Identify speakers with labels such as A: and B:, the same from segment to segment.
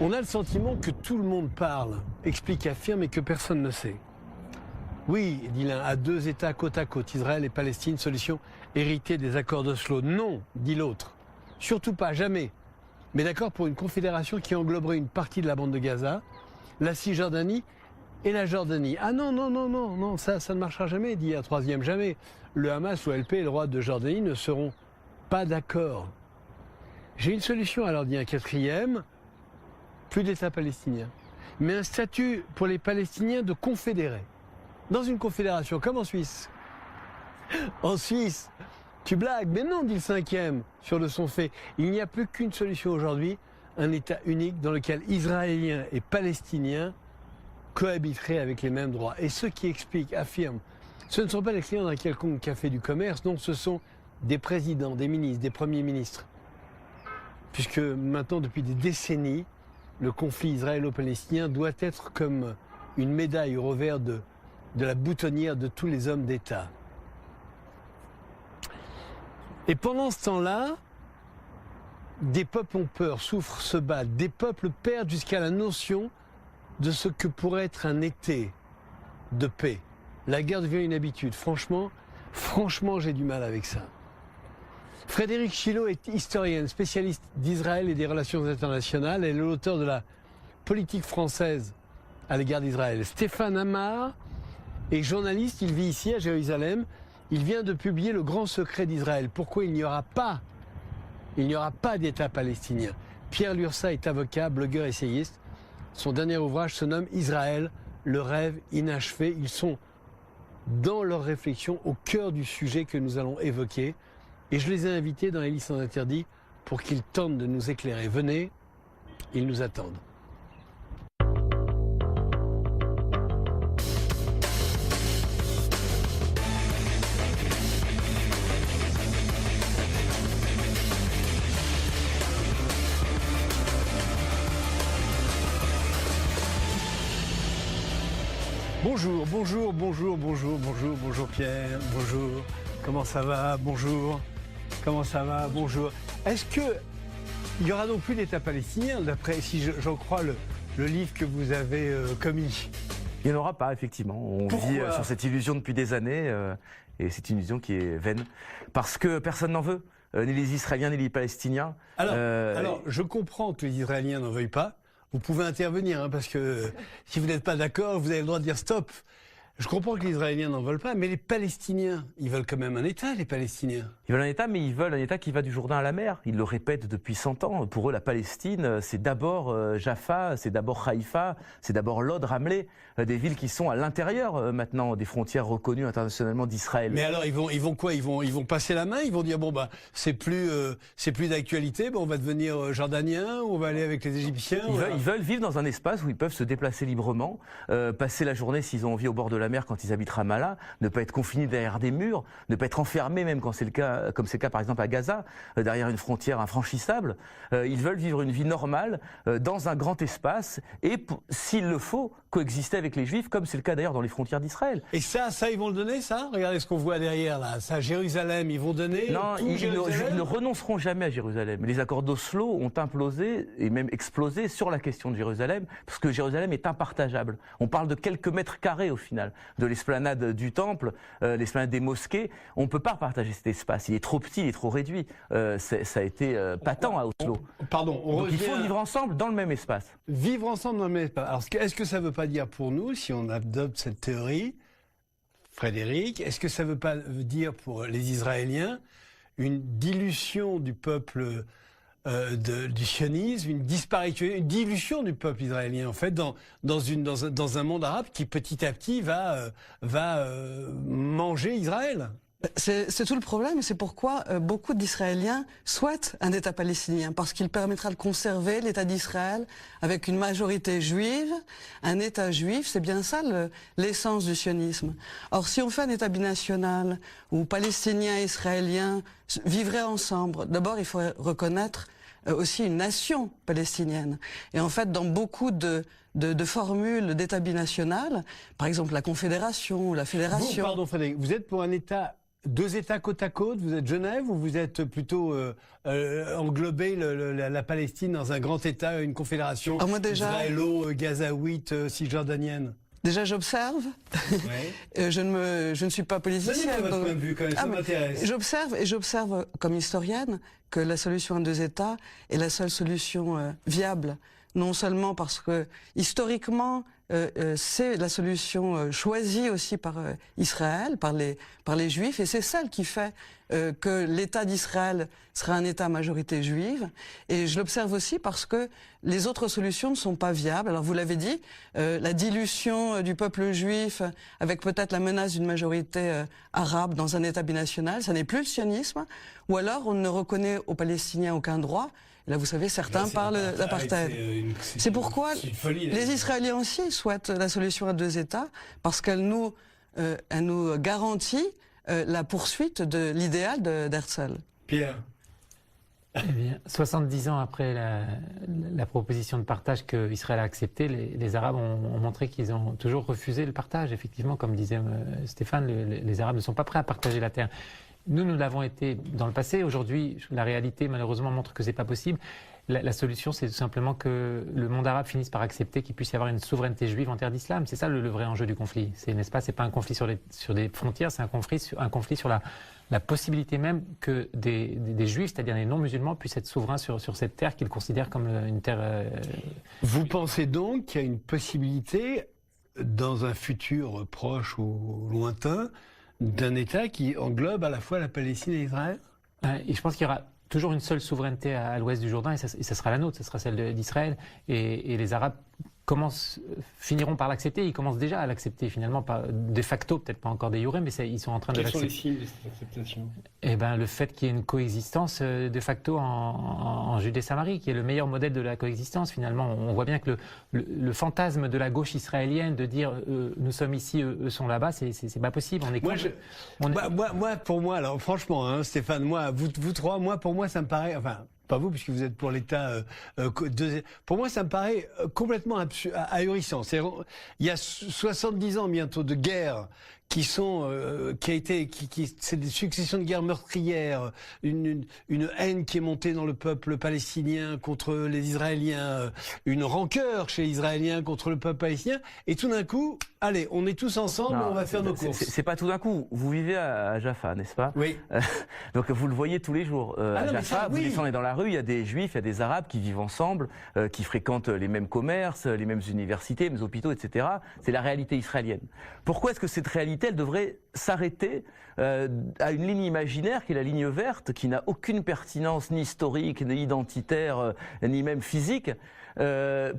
A: On a le sentiment que tout le monde parle, explique, affirme et que personne ne sait. Oui, dit l'un, à deux États côte à côte, Israël et Palestine, solution héritée des accords d'Oslo. Non, dit l'autre. Surtout pas, jamais. Mais d'accord pour une confédération qui engloberait une partie de la bande de Gaza, la Cisjordanie et la Jordanie. Ah non, non, non, non, non, ça ne marchera jamais, dit un troisième, jamais. Le Hamas, l'OLP et le roi de Jordanie ne seront pas d'accord. J'ai une solution alors, dit un quatrième, plus d'État palestinien, mais un statut pour les Palestiniens de confédérés. Dans une confédération, comme en Suisse. En Suisse, tu blagues, mais non, dit le cinquième, sur le son fait. Il n'y a plus qu'une solution aujourd'hui, un État unique dans lequel Israéliens et Palestiniens cohabiteraient avec les mêmes droits. Et ceux qui expliquent, affirment, ce ne sont pas les clients d'un quelconque café du commerce, non, ce sont des présidents, des ministres, des premiers ministres. Puisque maintenant, depuis des décennies, le conflit israélo-palestinien doit être comme une médaille au revers de la boutonnière de tous les hommes d'État. Et pendant ce temps-là, des peuples ont peur, souffrent, se battent. Des peuples perdent jusqu'à la notion de ce que pourrait être un été de paix. La guerre devient une habitude. Franchement, j'ai du mal avec ça. Frédéric Chilot est historienne, spécialiste d'Israël et des relations internationales. Elle est l'auteur de la politique française à l'égard d'Israël. Stéphane Amar est journaliste, il vit ici à Jérusalem. Il vient de publier Le Grand Secret d'Israël. Pourquoi il n'y aura pas d'État palestinien. Pierre Lursa est avocat, blogueur, essayiste. Son dernier ouvrage se nomme Israël, le rêve inachevé. Ils sont dans leur réflexion au cœur du sujet que nous allons évoquer. Et je les ai invités dans les listes sans interdit pour qu'ils tentent de nous éclairer. Venez, ils nous attendent. Bonjour, bonjour, bonjour, bonjour, bonjour, bonjour Pierre, bonjour, comment ça va, bonjour, comment ça va, bonjour. Est-ce qu'il y aura donc plus d'État palestinien, d'après, si j'en crois le livre que vous avez commis?
B: Il n'y en aura pas, effectivement. On vit sur cette illusion depuis des années, et c'est une illusion qui est vaine, parce que personne n'en veut, ni les Israéliens, ni les Palestiniens.
A: Alors, je comprends que les Israéliens n'en veuillent pas. Vous pouvez intervenir, hein, parce que si vous n'êtes pas d'accord, vous avez le droit de dire stop. Je comprends que les Israéliens n'en veulent pas, mais les Palestiniens, ils veulent quand même un État, les Palestiniens.
B: Ils veulent un État, mais ils veulent un État qui va du Jourdain à la mer. Ils le répètent depuis 100 ans. Pour eux, la Palestine, c'est d'abord Jaffa, c'est d'abord Haïfa, c'est d'abord Lod, Ramleh, des villes qui sont à l'intérieur maintenant des frontières reconnues internationalement d'Israël.
A: Mais alors, ils vont quoi? Ils vont passer la main? Ils vont dire, bon, bah, c'est plus d'actualité, bon, on va devenir jordanien, on va aller avec les Égyptiens?
B: Ils veulent vivre dans un espace où ils peuvent se déplacer librement, passer la journée s'ils ont envie au bord de la mer quand ils habitent Ramallah, ne pas être confinés derrière des murs, ne pas être enfermés même quand c'est le cas, comme c'est le cas par exemple à Gaza, derrière une frontière infranchissable. Ils veulent vivre une vie normale dans un grand espace et, s'il le faut, coexister avec les Juifs, comme c'est le cas d'ailleurs dans les frontières d'Israël.
A: Et ça, ils vont le donner, ça? Regardez ce qu'on voit derrière, là. Ça, Jérusalem, ils vont donner?
B: Non, ils ne renonceront jamais à Jérusalem. Les accords d'Oslo ont implosé et même explosé sur la question de Jérusalem, parce que Jérusalem est impartageable. On parle de quelques mètres carrés au final, de l'esplanade du temple, l'esplanade des mosquées. On ne peut pas partager cet espace. Il est trop petit, il est trop réduit. Ça a été patent à Oslo. Donc il faut vivre ensemble dans le même espace.
A: Vivre ensemble dans le même espace. Alors, est-ce que ça ne veut pas dire pour nous, si on adopte cette théorie, Frédéric, est-ce que ça ne veut pas dire pour les Israéliens une dilution du peuple du sionisme, une disparition, une dilution du peuple israélien, en fait, dans un monde arabe qui petit à petit va manger Israël?
C: C'est tout le problème, et c'est pourquoi beaucoup d'Israéliens souhaitent un État palestinien, parce qu'il permettra de conserver l'État d'Israël avec une majorité juive. Un État juif, c'est bien ça l'essence du sionisme. Or, si on fait un État binational, où Palestiniens et Israéliens vivraient ensemble, d'abord il faut reconnaître aussi une nation palestinienne. Et en fait, dans beaucoup de formules d'État binational, par exemple la Confédération ou la Fédération...
A: Pardon Frédéric, vous êtes pour un État 2 États côte à côte, vous êtes Genève ou vous êtes plutôt englobé la Palestine dans un grand État, une confédération israélo-gazaouite, cisjordanienne?
C: Déjà, j'observe.
A: Ouais.
C: Je ne suis pas politicienne.
A: Votre point de vue, quand même, ça m'intéresse.
C: J'observe comme historienne que la solution à 2 États est la seule solution viable. Non seulement parce que, historiquement, c'est la solution choisie aussi par Israël, par les Juifs, et c'est celle qui fait que l'État d'Israël sera un État à majorité juive. Et je l'observe aussi parce que les autres solutions ne sont pas viables. Alors vous l'avez dit, la dilution du peuple juif avec peut-être la menace d'une majorité arabe dans un État binational, ça n'est plus le sionisme. Ou alors on ne reconnaît aux Palestiniens aucun droit. Là, vous savez, certains parlent d'apartheid. C'est pourquoi les Israéliens aussi souhaitent la solution à 2 États, parce qu'elle nous garantit la poursuite de l'idéal d'Herzl.
A: Pierre.
D: Eh bien, 70 ans après la proposition de partage qu'Israël a acceptée, les Arabes ont montré qu'ils ont toujours refusé le partage. Effectivement, comme disait Stéphane, les Arabes ne sont pas prêts à partager la terre. Nous l'avons été dans le passé. Aujourd'hui, la réalité, malheureusement, montre que c'est pas possible. La solution, c'est tout simplement que le monde arabe finisse par accepter qu'il puisse y avoir une souveraineté juive en terre d'islam. C'est ça le vrai enjeu du conflit. N'est-ce pas? C'est pas un conflit sur des frontières, c'est un conflit sur la possibilité même que des juifs, c'est-à-dire des non-musulmans, puissent être souverains sur cette terre qu'ils considèrent comme une terre...
A: Vous pensez donc qu'il y a une possibilité, dans un futur proche ou lointain, d'un État qui englobe à la fois la Palestine et Israël?
D: Et je pense qu'il y aura toujours une seule souveraineté à l'ouest du Jourdain, et ça sera la nôtre, ça sera celle d'Israël. Et les Arabes finiront par l'accepter. Ils commencent déjà à l'accepter finalement, de facto, peut-être pas encore des jure, mais ils sont en train de l'accepter.
A: Quels sont les signes de cette acceptation?
D: Eh ben, le fait qu'il y ait une coexistence de facto en Judée-Samarie, qui est le meilleur modèle de la coexistence finalement. On voit bien que le fantasme de la gauche israélienne de dire nous sommes ici, eux sont là-bas, c'est pas possible.
A: Pour moi, alors franchement, hein, Stéphane, vous trois, pour moi, ça me paraît, enfin, pas vous, puisque vous êtes pour l'État. Pour moi, ça me paraît complètement ahurissant. Il y a 70 ans bientôt de guerre c'est des successions de guerres meurtrières, une haine qui est montée dans le peuple palestinien contre les Israéliens, une rancœur chez les Israéliens contre le peuple palestinien, et tout d'un coup, allez, on est tous ensemble, on va faire nos courses.
B: C'est pas tout d'un coup. Vous vivez à Jaffa, n'est-ce pas?
A: Oui.
B: Donc vous le voyez tous les jours. À Jaffa, vous descendez dans la rue, il y a des Juifs, il y a des Arabes qui vivent ensemble, qui fréquentent les mêmes commerces, les mêmes universités, les mêmes hôpitaux, etc. C'est la réalité israélienne. Pourquoi est-ce que cette réalité, elle devrait s'arrêter à une ligne imaginaire qui est la ligne verte, qui n'a aucune pertinence ni historique, ni identitaire, ni même physique?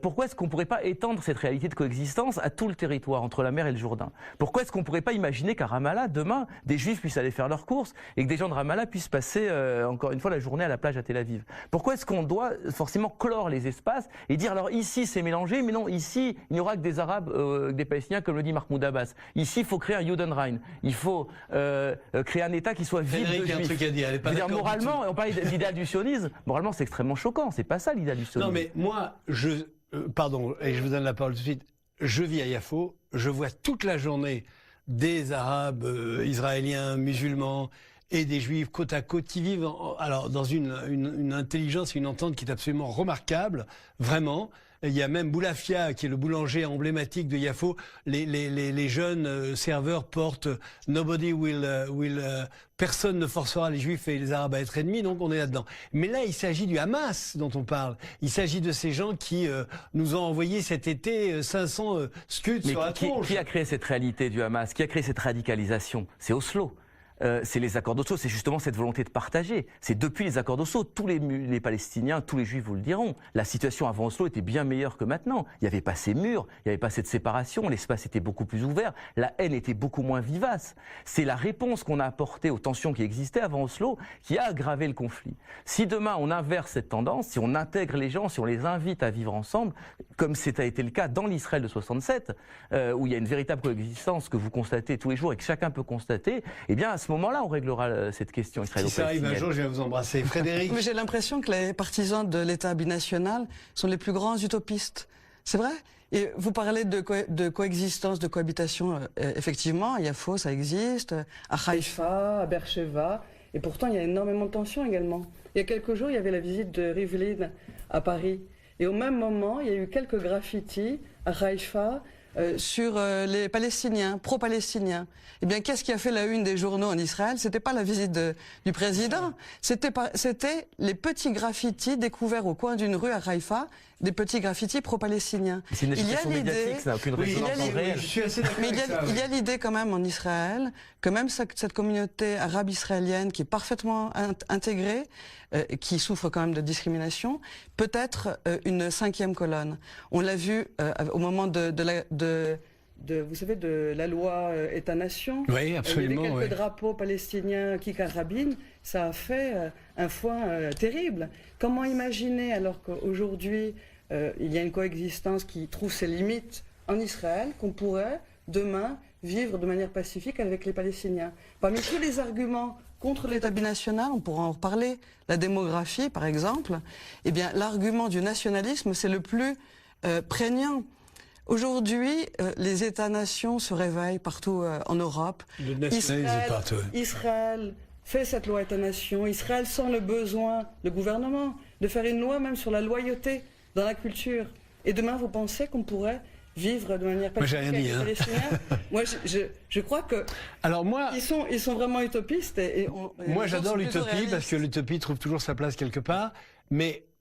B: Pourquoi est-ce qu'on ne pourrait pas étendre cette réalité de coexistence à tout le territoire entre la mer et le Jourdain? Pourquoi est-ce qu'on ne pourrait pas imaginer qu'à Ramallah, demain, des Juifs puissent aller faire leurs courses et que des gens de Ramallah puissent passer, encore une fois, la journée à la plage à Tel Aviv? Pourquoi est-ce qu'on doit forcément clore les espaces et dire alors ici c'est mélangé, mais non, ici il n'y aura que des Arabes, des Palestiniens, comme le dit Mahmoud Abbas. Ici il faut créer un Judenrein, il faut créer un État qui soit vide de Juifs.
A: Un truc à dire. Elle est pas
B: je veux dire, moralement, on parlait de l'idéal du sionisme, moralement c'est extrêmement choquant, c'est pas ça l'idéal du sionisme.
A: Non mais moi, pardon, et je vous donne la parole tout de suite, je vis à Yafo, je vois toute la journée des Arabes, Israéliens, musulmans et des Juifs côte à côte qui vivent dans une intelligence et une entente qui est absolument remarquable, vraiment. Il y a même Boulafia, qui est le boulanger emblématique de Yafo. Les jeunes serveurs portent « Nobody personne ne forcera les Juifs et les Arabes à être ennemis », donc on est là-dedans. Mais là, il s'agit du Hamas dont on parle. Il s'agit de ces gens qui nous ont envoyé cet été 500 scuds sur la tronche.
B: Qui a créé cette réalité du Hamas? Qui a créé cette radicalisation? C'est Oslo. C'est les accords d'Oslo, c'est justement cette volonté de partager. C'est depuis les accords d'Oslo, tous les Palestiniens, tous les Juifs vous le diront, la situation avant Oslo était bien meilleure que maintenant. Il n'y avait pas ces murs, il n'y avait pas cette séparation, l'espace était beaucoup plus ouvert, la haine était beaucoup moins vivace. C'est la réponse qu'on a apportée aux tensions qui existaient avant Oslo qui a aggravé le conflit. Si demain on inverse cette tendance, si on intègre les gens, si on les invite à vivre ensemble, comme c'était été le cas dans l'Israël de 67, où il y a une véritable coexistence que vous constatez tous les jours et que chacun peut constater, eh bien à ce moment-là, on réglera cette question israélo-palestinienne.
A: Si ça arrive un jour, je vais vous embrasser. Frédéric.
C: Mais j'ai l'impression que les partisans de l'État binational sont les plus grands utopistes. C'est vrai. Et vous parlez de coexistence, de cohabitation. Effectivement, à Yafo, ça existe, à Haïfa, à Beersheba. Et pourtant, il y a énormément de tensions également. Il y a quelques jours, il y avait la visite de Rivlin à Paris. Et au même moment, il y a eu quelques graffitis à Haïfa sur les Palestiniens, pro-palestiniens. Eh bien, qu'est-ce qui a fait la une des journaux en Israël? C'était pas la visite du président, c'était les petits graffitis découverts au coin d'une rue à Haïfa, des petits graffitis pro-palestiniens.
B: C'est une agitation médiatique, ça n'a aucune résonance réelle.
C: Mais il y a l'idée quand même en Israël que même cette communauté arabe israélienne qui est parfaitement intégrée, qui souffre quand même de discrimination, peut être une cinquième colonne. On l'a vu au moment vous savez, de la loi État-nation.
A: Oui, absolument.
C: Il y avait quelques drapeaux palestiniens Kikar Rabin. Ça a fait un foin terrible. Comment imaginer, alors qu'aujourd'hui, il y a une coexistence qui trouve ses limites en Israël, qu'on pourrait, demain, vivre de manière pacifique avec les Palestiniens? Parmi tous les arguments contre l'État binational, on pourra en reparler, la démographie, par exemple, eh bien, l'argument du nationalisme, c'est le plus prégnant. Aujourd'hui, les États-nations se réveillent partout en Europe.
A: Le nationalisme est partout.
C: Israël fait cette loi État-nation. Israël sent le besoin, le gouvernement, de faire une loi même sur la loyauté dans la culture. Et demain, vous pensez qu'on pourrait vivre de manière pacifique avec les Palestiniens? Moi, je crois que
A: alors moi,
C: ils sont vraiment utopistes.
A: Moi, j'adore l'utopie parce que l'utopie trouve toujours sa place quelque part.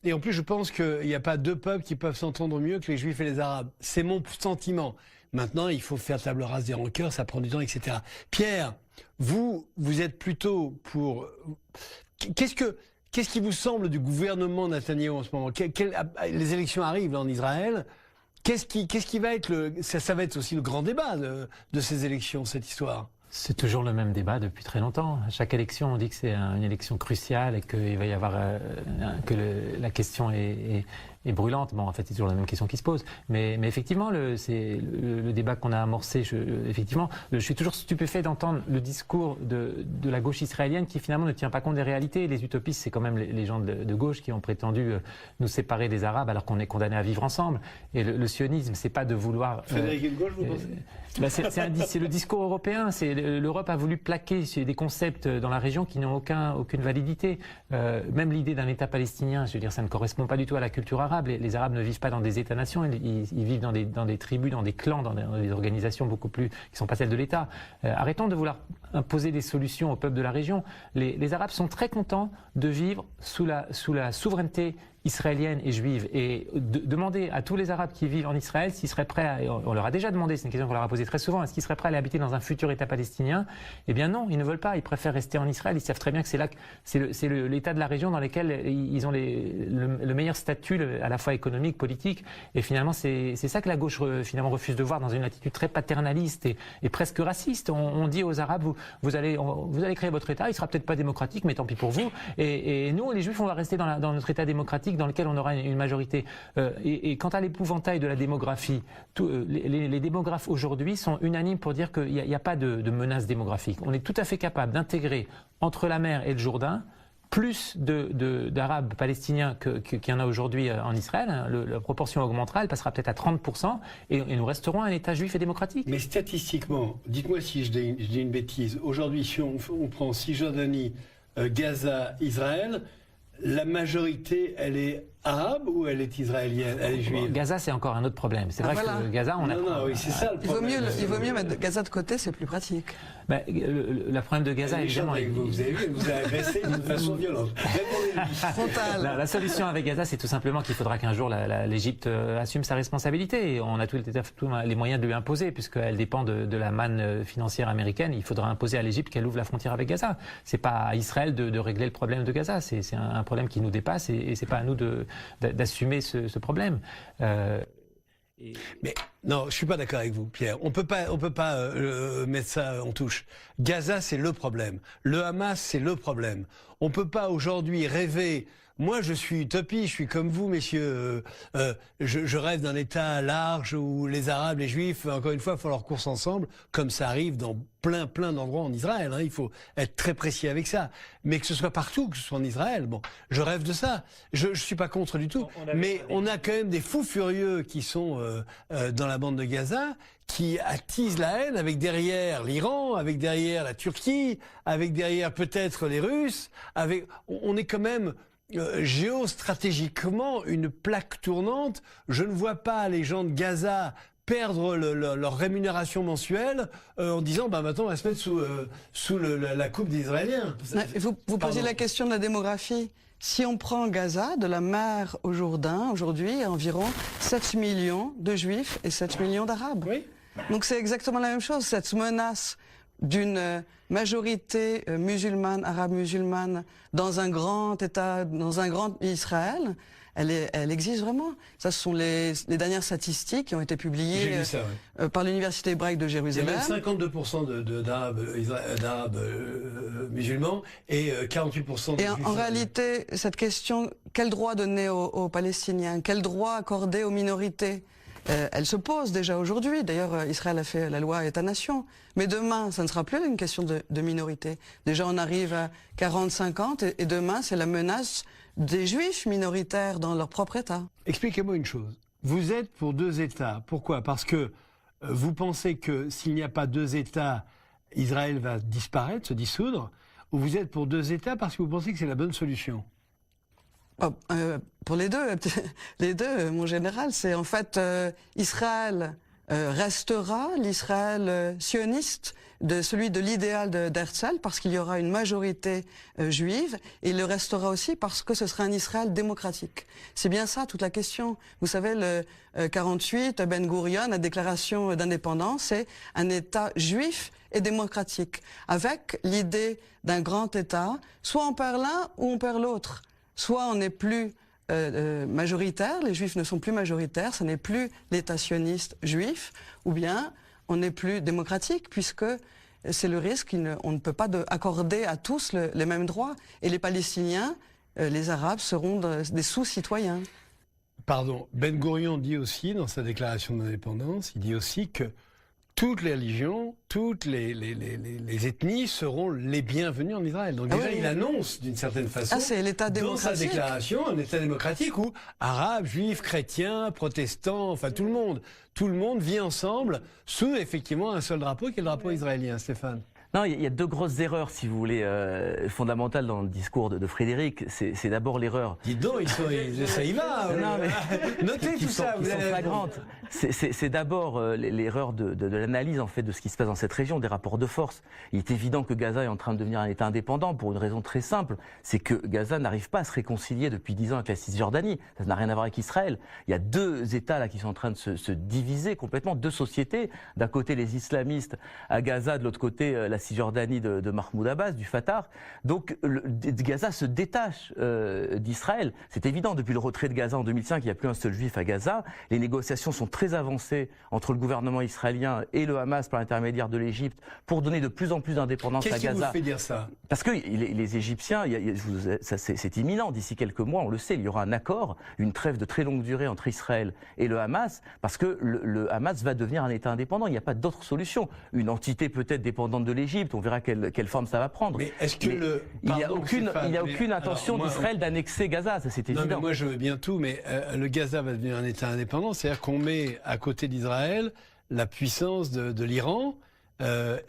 A: Et en plus, je pense qu'il n'y a pas deux peuples qui peuvent s'entendre mieux que les Juifs et les Arabes. C'est mon sentiment. Maintenant, il faut faire table rase des rancœurs, ça prend du temps, etc. Pierre, vous êtes plutôt pour... Qu'est-ce qui vous semble du gouvernement Netanyahou en ce moment? Les élections arrivent là, en Israël. Qu'est-ce qui va être ça va être aussi le grand débat de ces élections, cette histoire?
D: C'est toujours le même débat depuis très longtemps. À chaque élection, on dit que c'est une élection cruciale et qu'il va y avoir la question est brûlante. Bon, en fait, c'est toujours la même question qui se pose. Mais effectivement, c'est le débat qu'on a amorcé. Effectivement, je suis toujours stupéfait d'entendre le discours de la gauche israélienne qui finalement ne tient pas compte des réalités. Les utopistes, c'est quand même les gens de gauche qui ont prétendu nous séparer des Arabes alors qu'on est condamnés à vivre ensemble. Et le sionisme, c'est pas de vouloir...
A: Frédéric Gauche, vous pensez?
D: C'est le discours européen. L'Europe a voulu plaquer des concepts dans la région qui n'ont aucune validité. Même l'idée d'un État palestinien, je veux dire, ça ne correspond pas du tout à la culture arabe. Les Arabes ne vivent pas dans des États-nations, ils vivent dans des tribus, dans des clans, dans des organisations beaucoup plus qui ne sont pas celles de l'État. Arrêtons de vouloir imposer des solutions au peuple de la région. Les Arabes sont très contents de vivre sous la souveraineté israélienne et juive, et demander à tous les Arabes qui vivent en Israël s'ils seraient prêts on leur a déjà demandé, c'est une question qu'on leur a posée très souvent, est-ce qu'ils seraient prêts à aller habiter dans un futur État palestinien? Eh bien non, ils ne veulent pas, ils préfèrent rester en Israël, ils savent très bien que c'est l'État de la région dans lequel ils ont le meilleur statut à la fois économique, politique, et finalement c'est ça que la gauche finalement refuse de voir dans une attitude très paternaliste et presque raciste. On dit aux Arabes, vous allez créer votre État, il sera peut-être pas démocratique, mais tant pis pour vous, et nous les Juifs on va rester dans notre État démocratique dans lequel on aura une majorité. Et quant à l'épouvantail de la démographie, les démographes aujourd'hui sont unanimes pour dire qu'il n'y a pas de menace démographique. On est tout à fait capable d'intégrer entre la mer et le Jourdain plus d'Arabes palestiniens qu'il y en a aujourd'hui en Israël. La proportion augmentera, elle passera peut-être à 30%, et nous resterons un État juif et démocratique.
A: Mais statistiquement, dites-moi si je dis une bêtise, aujourd'hui si on prend Cisjordanie, Gaza, Israël, la majorité, elle est arabe ou elle est israélienne, elle est juive?
D: Gaza, c'est encore un autre problème. C'est vrai que Gaza, on a...
A: Non, oui, c'est ça le problème.
C: Il vaut mieux mettre Gaza de côté, c'est plus pratique.
D: Le problème de Gaza, évidemment...
A: Vous avez vu, vous avez agressé d'une façon violente.
D: La solution avec Gaza, c'est tout simplement qu'il faudra qu'un jour l'Égypte assume sa responsabilité. Et on a tous les moyens de lui imposer, puisqu'elle dépend de la manne financière américaine. Il faudra imposer à l'Égypte qu'elle ouvre la frontière avec Gaza. C'est pas à Israël de régler le problème de Gaza. C'est un problème qui nous dépasse, et c'est pas à nous d'assumer ce problème.
A: Mais non, je suis pas d'accord avec vous, Pierre. On peut pas mettre ça en touche. Gaza, c'est le problème. Le Hamas, c'est le problème. On peut pas aujourd'hui rêver Moi, je suis utopie, je suis comme vous, messieurs. Je rêve d'un État large où les Arabes, les Juifs, encore une fois, font leur course ensemble, comme ça arrive dans plein d'endroits en Israël. Il faut être très précis avec ça. Mais que ce soit partout, que ce soit en Israël, bon, je rêve de ça. Je suis pas contre du tout. Mais on a quand même des fous furieux qui sont dans la bande de Gaza, qui attisent la haine avec derrière l'Iran, avec derrière la Turquie, avec derrière peut-être les Russes. On est quand même géostratégiquement une plaque tournante. Je ne vois pas les gens de Gaza perdre leur rémunération mensuelle en disant maintenant on va se mettre sous la coupe des Israéliens.
C: Vous posez la question de la démographie. Si on prend Gaza, de la mer au Jourdain, aujourd'hui, il y a environ 7 millions de Juifs et 7 millions d'Arabes. Oui. Donc c'est exactement la même chose, cette menace d'une majorité musulmane, arabe musulmane, dans un grand État, dans un grand Israël, elle existe vraiment. Ça, ce sont les dernières statistiques qui ont été publiées par l'Université hébraïque de Jérusalem.
A: Il y a même 52% d'Arabes musulmans et 48% de
C: Juifs.
A: Et
C: en réalité, cette question, quel droit donner aux Palestiniens, quel droit accorder aux minorités, elle se pose déjà aujourd'hui. D'ailleurs, Israël a fait la loi État-nation. Mais demain, ça ne sera plus une question de minorité. Déjà, on arrive à 40-50 et demain, c'est la menace des Juifs minoritaires dans leur propre État.
A: Expliquez-moi une chose. Vous êtes pour 2 États. Pourquoi? Parce que vous pensez que s'il n'y a pas 2 États, Israël va disparaître, se dissoudre, ou vous êtes pour 2 États parce que vous pensez que c'est la bonne solution?
C: Pour les deux, mon général, c'est en fait Israël restera l'Israël sioniste, celui de l'idéal d'Herzl, parce qu'il y aura une majorité juive, et il le restera aussi parce que ce sera un Israël démocratique. C'est bien ça toute la question. Vous savez, le 48, Ben Gurion, la déclaration d'indépendance, c'est un État juif et démocratique, avec l'idée d'un grand État, soit on perd l'un ou on perd l'autre. Soit on n'est plus majoritaire, les Juifs ne sont plus majoritaires, ce n'est plus l'État sioniste juif, ou bien on n'est plus démocratique, puisque c'est le risque, on ne peut pas accorder à tous les mêmes droits. Et les Palestiniens, les Arabes, seront des sous-citoyens.
A: Pardon, Ben Gurion dit aussi, dans sa déclaration d'indépendance, il dit aussi que toutes les religions, toutes les ethnies seront les bienvenues en Israël. Donc déjà, il annonce d'une certaine façon,
C: c'est l'État démocratique.
A: Dans sa déclaration, un État démocratique où arabes, juifs, chrétiens, protestants, enfin tout le monde vit ensemble sous effectivement un seul drapeau qui est le drapeau israélien. Stéphane.
B: Non, il y a 2 grosses erreurs, si vous voulez, fondamentales dans le discours de Frédéric. C'est d'abord l'erreur.
A: Dis donc, ça y va.
B: Non, mais
A: notez tout ça.
B: Qui sont flagrantes. C'est d'abord l'erreur de l'analyse en fait de ce qui se passe dans cette région, des rapports de force. Il est évident que Gaza est en train de devenir un État indépendant pour une raison très simple, c'est que Gaza n'arrive pas à se réconcilier depuis 10 ans avec la Cisjordanie. Ça n'a rien à voir avec Israël. Il y a 2 États là qui sont en train de se diviser complètement, 2 sociétés. D'un côté les islamistes à Gaza, de l'autre côté la Cisjordanie de Mahmoud Abbas, du Fatah. Donc Gaza se détache d'Israël. C'est évident, depuis le retrait de Gaza en 2005, il n'y a plus un seul juif à Gaza. Les négociations sont très avancées entre le gouvernement israélien et le Hamas par l'intermédiaire de l'Égypte pour donner de plus en plus d'indépendance à Gaza.
A: Qu'est-ce qui vous fait dire ça?
B: Parce que les Égyptiens, c'est imminent, d'ici quelques mois, on le sait, il y aura un accord, une trêve de très longue durée entre Israël et le Hamas, parce que le Hamas va devenir un État indépendant. Il n'y a pas d'autre solution. Une entité peut-être dépendante de l'Égypte, on verra quelle forme ça va prendre.
A: Mais est-ce que
B: il n'y a aucune intention d'Israël d'annexer Gaza, ça c'est évident.
A: Non, mais moi je veux bien tout, mais le Gaza va devenir un État indépendant, c'est-à-dire qu'on met à côté d'Israël la puissance de l'Iran.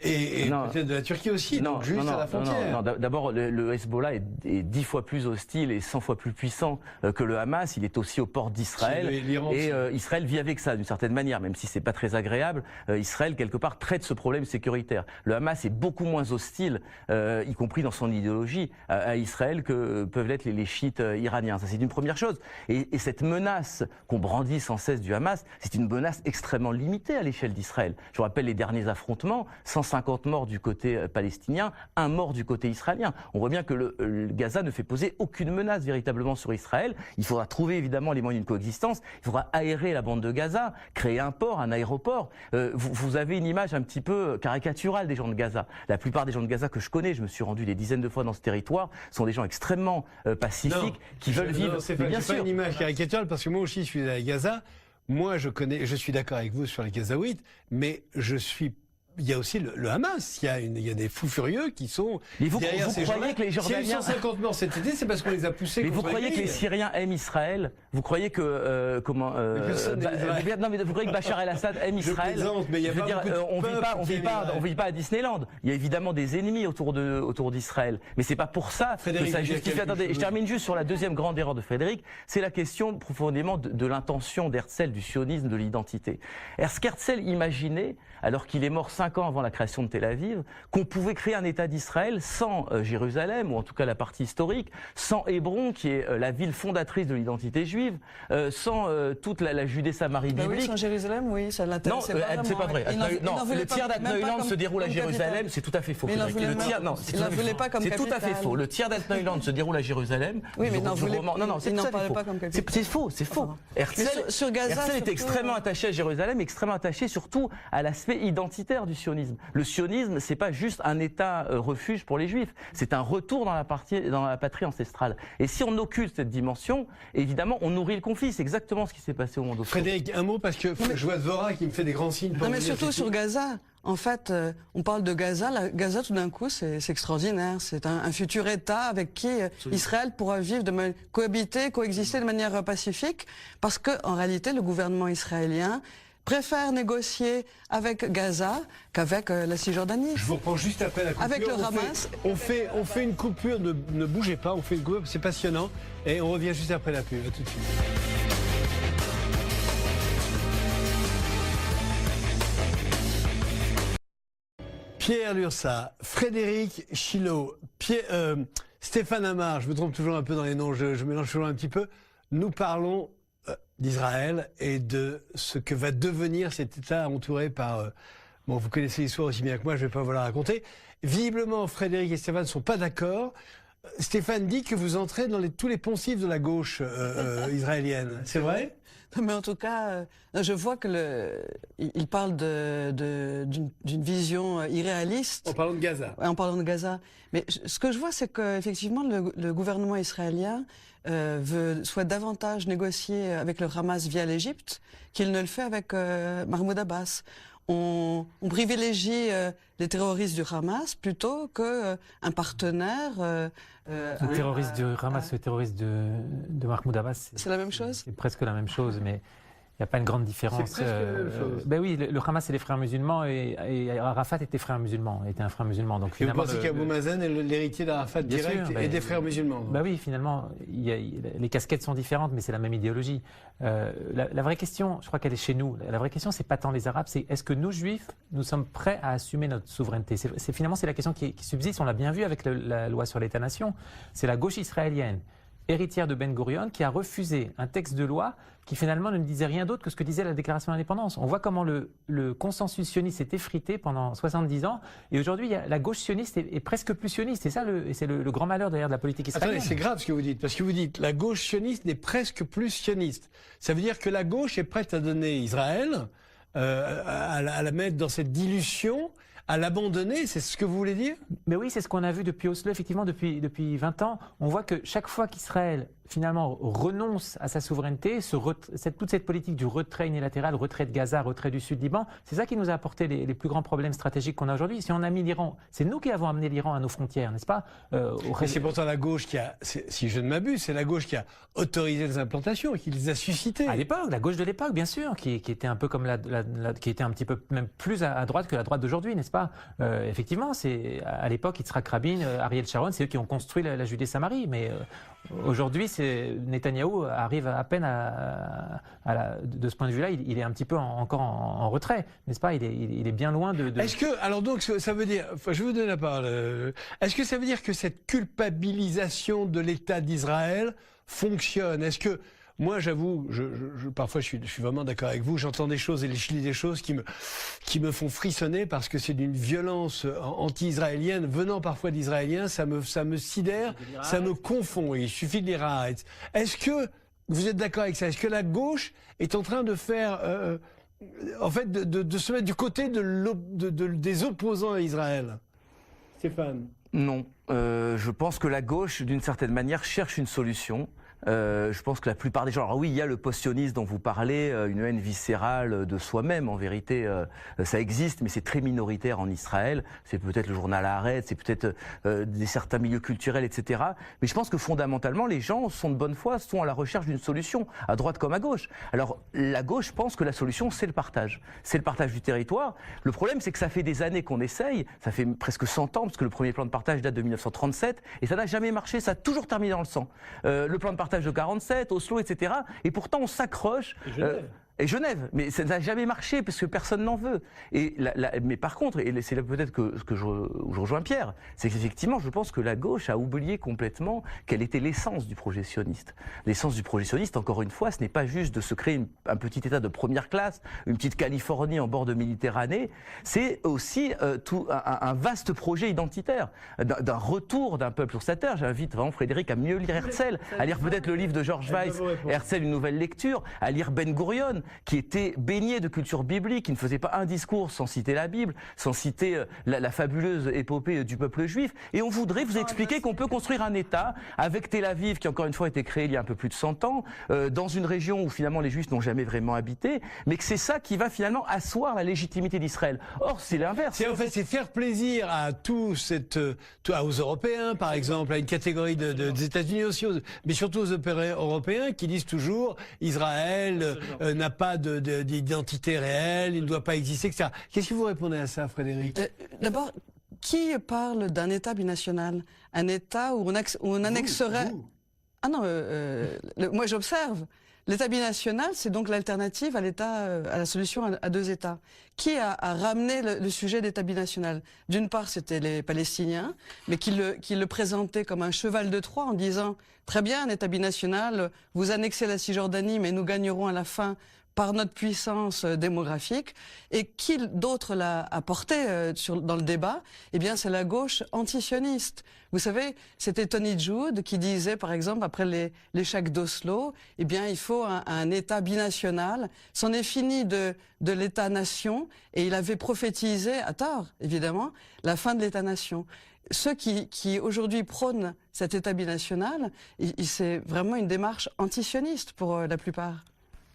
A: Et peut-être de la Turquie aussi, donc juste à la frontière.
B: D'abord, le Hezbollah est 10 fois plus hostile et 100 fois plus puissant que le Hamas. Il est aussi aux portes d'Israël. Et Israël vit avec ça d'une certaine manière, même si c'est pas très agréable. Israël, quelque part, traite ce problème sécuritaire. Le Hamas est beaucoup moins hostile, y compris dans son idéologie, à Israël que peuvent l'être les chiites iraniens. Ça, c'est une première chose. Et cette menace qu'on brandit sans cesse du Hamas, c'est une menace extrêmement limitée à l'échelle d'Israël. Je vous rappelle les derniers affrontements. effectivement 150 morts du côté palestinien, 1 mort du côté israélien. On voit bien que le Gaza ne fait poser aucune menace véritablement sur Israël. Il faudra trouver évidemment les moyens d'une coexistence. Il faudra aérer la bande de Gaza, créer un port, un aéroport. Vous avez une image un petit peu caricaturale des gens de Gaza. La plupart des gens de Gaza que je connais, je me suis rendu des dizaines de fois dans ce territoire, sont des gens extrêmement pacifiques qui veulent vivre.
A: C'est pas une image caricaturale parce que moi aussi je suis à Gaza. Moi je suis d'accord avec vous sur les Gazaouites, mais il y a aussi le Hamas. Il y a des fous furieux qui sont derrière ces gens-là.
B: Que les Jordaniens...
A: S'il y a eu 150 morts cet été, c'est parce qu'on les a poussés.
B: Mais vous croyez que les Syriens aiment Israël? Vous croyez que non, mais vous croyez que Bachar el-Assad aime Israël?
A: Mais il y a
B: on vit pas à Disneyland. Il y a évidemment des ennemis autour d'Israël. Mais c'est pas pour ça que ça justifie. Attendez, je termine juste sur la deuxième grande erreur de Frédéric. C'est la question profondément de l'intention d'Herzl, du sionisme, de l'identité. Est-ce qu'Herzl imaginait, alors qu'il est mort 5 ans avant la création de Tel Aviv, qu'on pouvait créer un État d'Israël sans Jérusalem, ou en tout cas la partie historique, sans Hébron, qui est la ville fondatrice de l'identité juive, sans toute la Judée-Samarie biblique.
C: Oui, sans Jérusalem, oui, ça l'intéressait pas.
B: Non, c'est pas vrai. Le tiers d'Altneuland se déroule à Jérusalem, c'est tout à fait faux.
C: Il n'en voulait pas comme capitale.
B: C'est tout à fait faux. Le tiers d'Altneuland se déroule à Jérusalem.
C: Oui, mais il n'en parlait pas comme capitale.
B: C'est faux, c'est faux. Herzl était extrêmement attaché à Jérusalem, extrêmement attaché surtout à l'aspect identitaire du sionisme. Le sionisme, c'est pas juste un État refuge pour les Juifs, c'est un retour dans la patrie ancestrale. Et si on occulte cette dimension, évidemment, on nourrit le conflit. C'est exactement ce qui s'est passé au monde occidental.
A: Frédéric, un mot parce que je vois Dvora qui me fait des grands signes.
C: Non, mais surtout sur Gaza. En fait, on parle de Gaza. Gaza, tout d'un coup, c'est extraordinaire. C'est un futur État avec qui Israël pourra vivre, coexister de manière pacifique, parce que en réalité, le gouvernement israélien préfère négocier avec Gaza qu'avec la Cisjordanie.
A: Je vous reprends juste après la coupure.
C: Avec le Hamas.
A: On fait une coupure, ne bougez pas, on fait une coupure, c'est passionnant. Et on revient juste après la pub. À tout de suite. Pierre Lursa, Frédéric Chilot, Stéphane Amar, je me trompe toujours un peu dans les noms, je mélange toujours un petit peu. Nous parlons d'Israël et de ce que va devenir cet État entouré par... bon, vous connaissez l'histoire aussi bien que moi, je ne vais pas vous la raconter. Visiblement, Frédéric et Stéphane ne sont pas d'accord. Stéphane dit que vous entrez dans tous les poncifs de la gauche israélienne. C'est vrai ?
C: Mais en tout cas, je vois que il parle d'une vision irréaliste.
A: En parlant de Gaza.
C: En parlant de Gaza. Mais ce que je vois, c'est qu'effectivement, le gouvernement israélien souhaite davantage négocier avec le Hamas via l'Égypte qu'il ne le fait avec Mahmoud Abbas. On privilégie les terroristes du Hamas plutôt qu'un partenaire.
D: Le terroriste du Hamas, le terroriste de Mahmoud Abbas,
C: c'est la même chose.
D: C'est presque la même chose, mais il n'y a pas une grande différence.
A: C'est presque la même chose.
D: Ben oui, le Hamas, c'est les frères musulmans et Arafat était un frère musulman. Donc,
A: et vous pensez qu'Abou Mazen est l'héritier d'Arafat direct et des frères musulmans?
D: Ben oui, finalement, les casquettes sont différentes, mais c'est la même idéologie. La vraie question, je crois qu'elle est chez nous. La vraie question, c'est pas tant les Arabes, c'est est-ce que nous, Juifs, nous sommes prêts à assumer notre souveraineté? Finalement, c'est la question qui subsiste. On l'a bien vu avec la loi sur l'État-nation. C'est la gauche israélienne, héritière de Ben Gurion, qui a refusé un texte de loi qui finalement ne disait rien d'autre que ce que disait la déclaration d'indépendance. On voit comment le consensus sioniste s'est effrité pendant 70 ans, et aujourd'hui la gauche sioniste est presque plus sioniste. C'est le grand malheur d'ailleurs de la politique israélienne.
A: Attendez, c'est grave ce que vous dites, parce que vous dites la gauche sioniste n'est presque plus sioniste. Ça veut dire que la gauche est prête à donner Israël, à la mettre dans cette dilution, à l'abandonner, c'est ce que vous voulez dire?
D: Mais oui, c'est ce qu'on a vu depuis Oslo, effectivement, depuis 20 ans. On voit que chaque fois qu'Israël, finalement, renonce à sa souveraineté, toute cette politique du retrait unilatéral, retrait de Gaza, retrait du Sud-Liban, c'est ça qui nous a apporté les plus grands problèmes stratégiques qu'on a aujourd'hui. Si on a mis l'Iran, c'est nous qui avons amené l'Iran à nos frontières, n'est-ce pas?
A: Mais c'est pourtant la gauche qui a, si je ne m'abuse, c'est la gauche qui a autorisé les implantations, qui les a suscitées.
D: À l'époque, la gauche de l'époque, bien sûr, qui était un peu comme qui était un petit peu même plus à droite que la droite d'aujourd'hui, n'est-ce pas? Effectivement, c'est à l'époque Yitzhak Rabin, Ariel Sharon, c'est eux qui ont construit la Judée-Samarie, mais aujourd'hui, Netanyahou arrive à peine de ce point de vue-là, il est un petit peu encore en retrait, n'est-ce pas? Il est bien loin de...
A: Est-ce que, alors donc, ça veut dire, je vais vous donner la parole, est-ce que ça veut dire que cette culpabilisation de l'État d'Israël fonctionne? Est-ce que moi, j'avoue, parfois je suis vraiment d'accord avec vous. J'entends des choses et je lis des choses qui me font frissonner parce que c'est d'une violence anti-israélienne venant parfois d'Israéliens. Ça me sidère, ça me confond. Oui, il suffit de lire Haaretz. Est-ce que vous êtes d'accord avec ça? Est-ce que la gauche est en train de faire, en fait, de se mettre du côté des opposants à Israël? Stéphane?
B: Non. Je pense que la gauche, d'une certaine manière, cherche une solution. Je pense que la plupart des gens... Alors oui, il y a le post-sionisme dont vous parlez, une haine viscérale de soi-même. En vérité, ça existe, mais c'est très minoritaire en Israël. C'est peut-être le journal Haaretz, c'est peut-être certains milieux culturels, etc. Mais je pense que fondamentalement, les gens sont de bonne foi, sont à la recherche d'une solution, à droite comme à gauche. Alors, la gauche pense que la solution, c'est le partage. C'est le partage du territoire. Le problème, c'est que ça fait des années qu'on essaye. Ça fait presque 100 ans, parce que le premier plan de partage date de 1937, et ça n'a jamais marché. Ça a toujours terminé dans le sang. Le plan de partage de 47, Oslo, etc. Et pourtant, on s'accroche. Et Genève, mais ça n'a jamais marché parce que personne n'en veut. Mais par contre, et c'est là peut-être que je rejoins Pierre, c'est qu'effectivement, je pense que la gauche a oublié complètement quelle était l'essence du projet sioniste. L'essence du projet sioniste, encore une fois, ce n'est pas juste de se créer un petit État de première classe, une petite Californie en bord de Méditerranée, c'est aussi un vaste projet identitaire, d'un retour d'un peuple sur sa terre. J'invite vraiment Frédéric à mieux lire Herzl, à lire peut-être le livre de George Weiss, Herzl, une nouvelle lecture, à lire Ben Gurion, qui était baigné de culture biblique, qui ne faisait pas un discours sans citer la Bible, sans citer la fabuleuse épopée du peuple juif. Et on voudrait vous expliquer qu'on peut construire un État avec Tel Aviv, qui encore une fois a été créé il y a un peu plus de 100 ans, dans une région où finalement les Juifs n'ont jamais vraiment habité, mais que c'est ça qui va finalement asseoir la légitimité d'Israël. Or, c'est l'inverse.
A: En fait, c'est faire plaisir à aux Européens, par exemple, à une catégorie des États-Unis aussi, mais surtout aux Européens qui disent toujours Israël n'a pas d'identité réelle, il ne doit pas exister, etc. Qu'est-ce que vous répondez à ça, Frédéric?
C: D'abord, qui parle d'un État binational? Un État où on annexerait... Ah non, moi j'observe. L'État binational, c'est donc l'alternative à à la solution à deux États. Qui a ramené le sujet d'État binational? D'une part, c'était les Palestiniens, mais qui le présentaient comme un cheval de Troie en disant « Très bien, un État binational, vous annexez la Cisjordanie, mais nous gagnerons à la fin par notre puissance démographique ». Et qui d'autre l'a apporté dans le débat? Eh bien, c'est la gauche antisioniste. Vous savez, c'était Tony Judd qui disait, par exemple, après l'échec d'Oslo, eh bien, il faut un État binational. C'en est fini de l'État-nation, et il avait prophétisé, à tort, évidemment, la fin de l'État-nation. Ceux qui aujourd'hui prônent cet État binational, c'est vraiment une démarche antisioniste pour la plupart.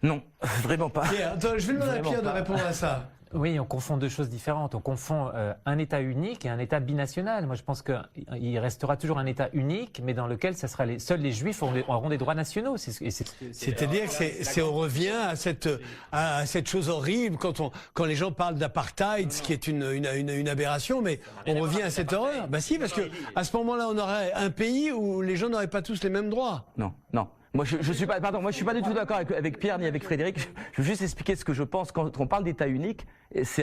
B: Non, vraiment pas.
A: Attends, je vais demander à Pierre de répondre à ça.
D: Oui, on confond deux choses différentes. On confond un État unique et un État binational. Moi, je pense qu'il restera toujours un État unique, mais dans lequel seuls les Juifs auront des droits nationaux.
A: C'est-à-dire que on revient à cette chose horrible quand les gens parlent d'apartheid, ce qui est une aberration, mais on revient à cette horreur. Bah si, parce que à ce moment-là, on aurait un pays où les gens n'auraient pas tous les mêmes droits.
B: Non, non. Moi, je suis pas du tout d'accord avec Pierre ni avec Frédéric. Je veux juste expliquer ce que je pense. Quand on parle d'État unique,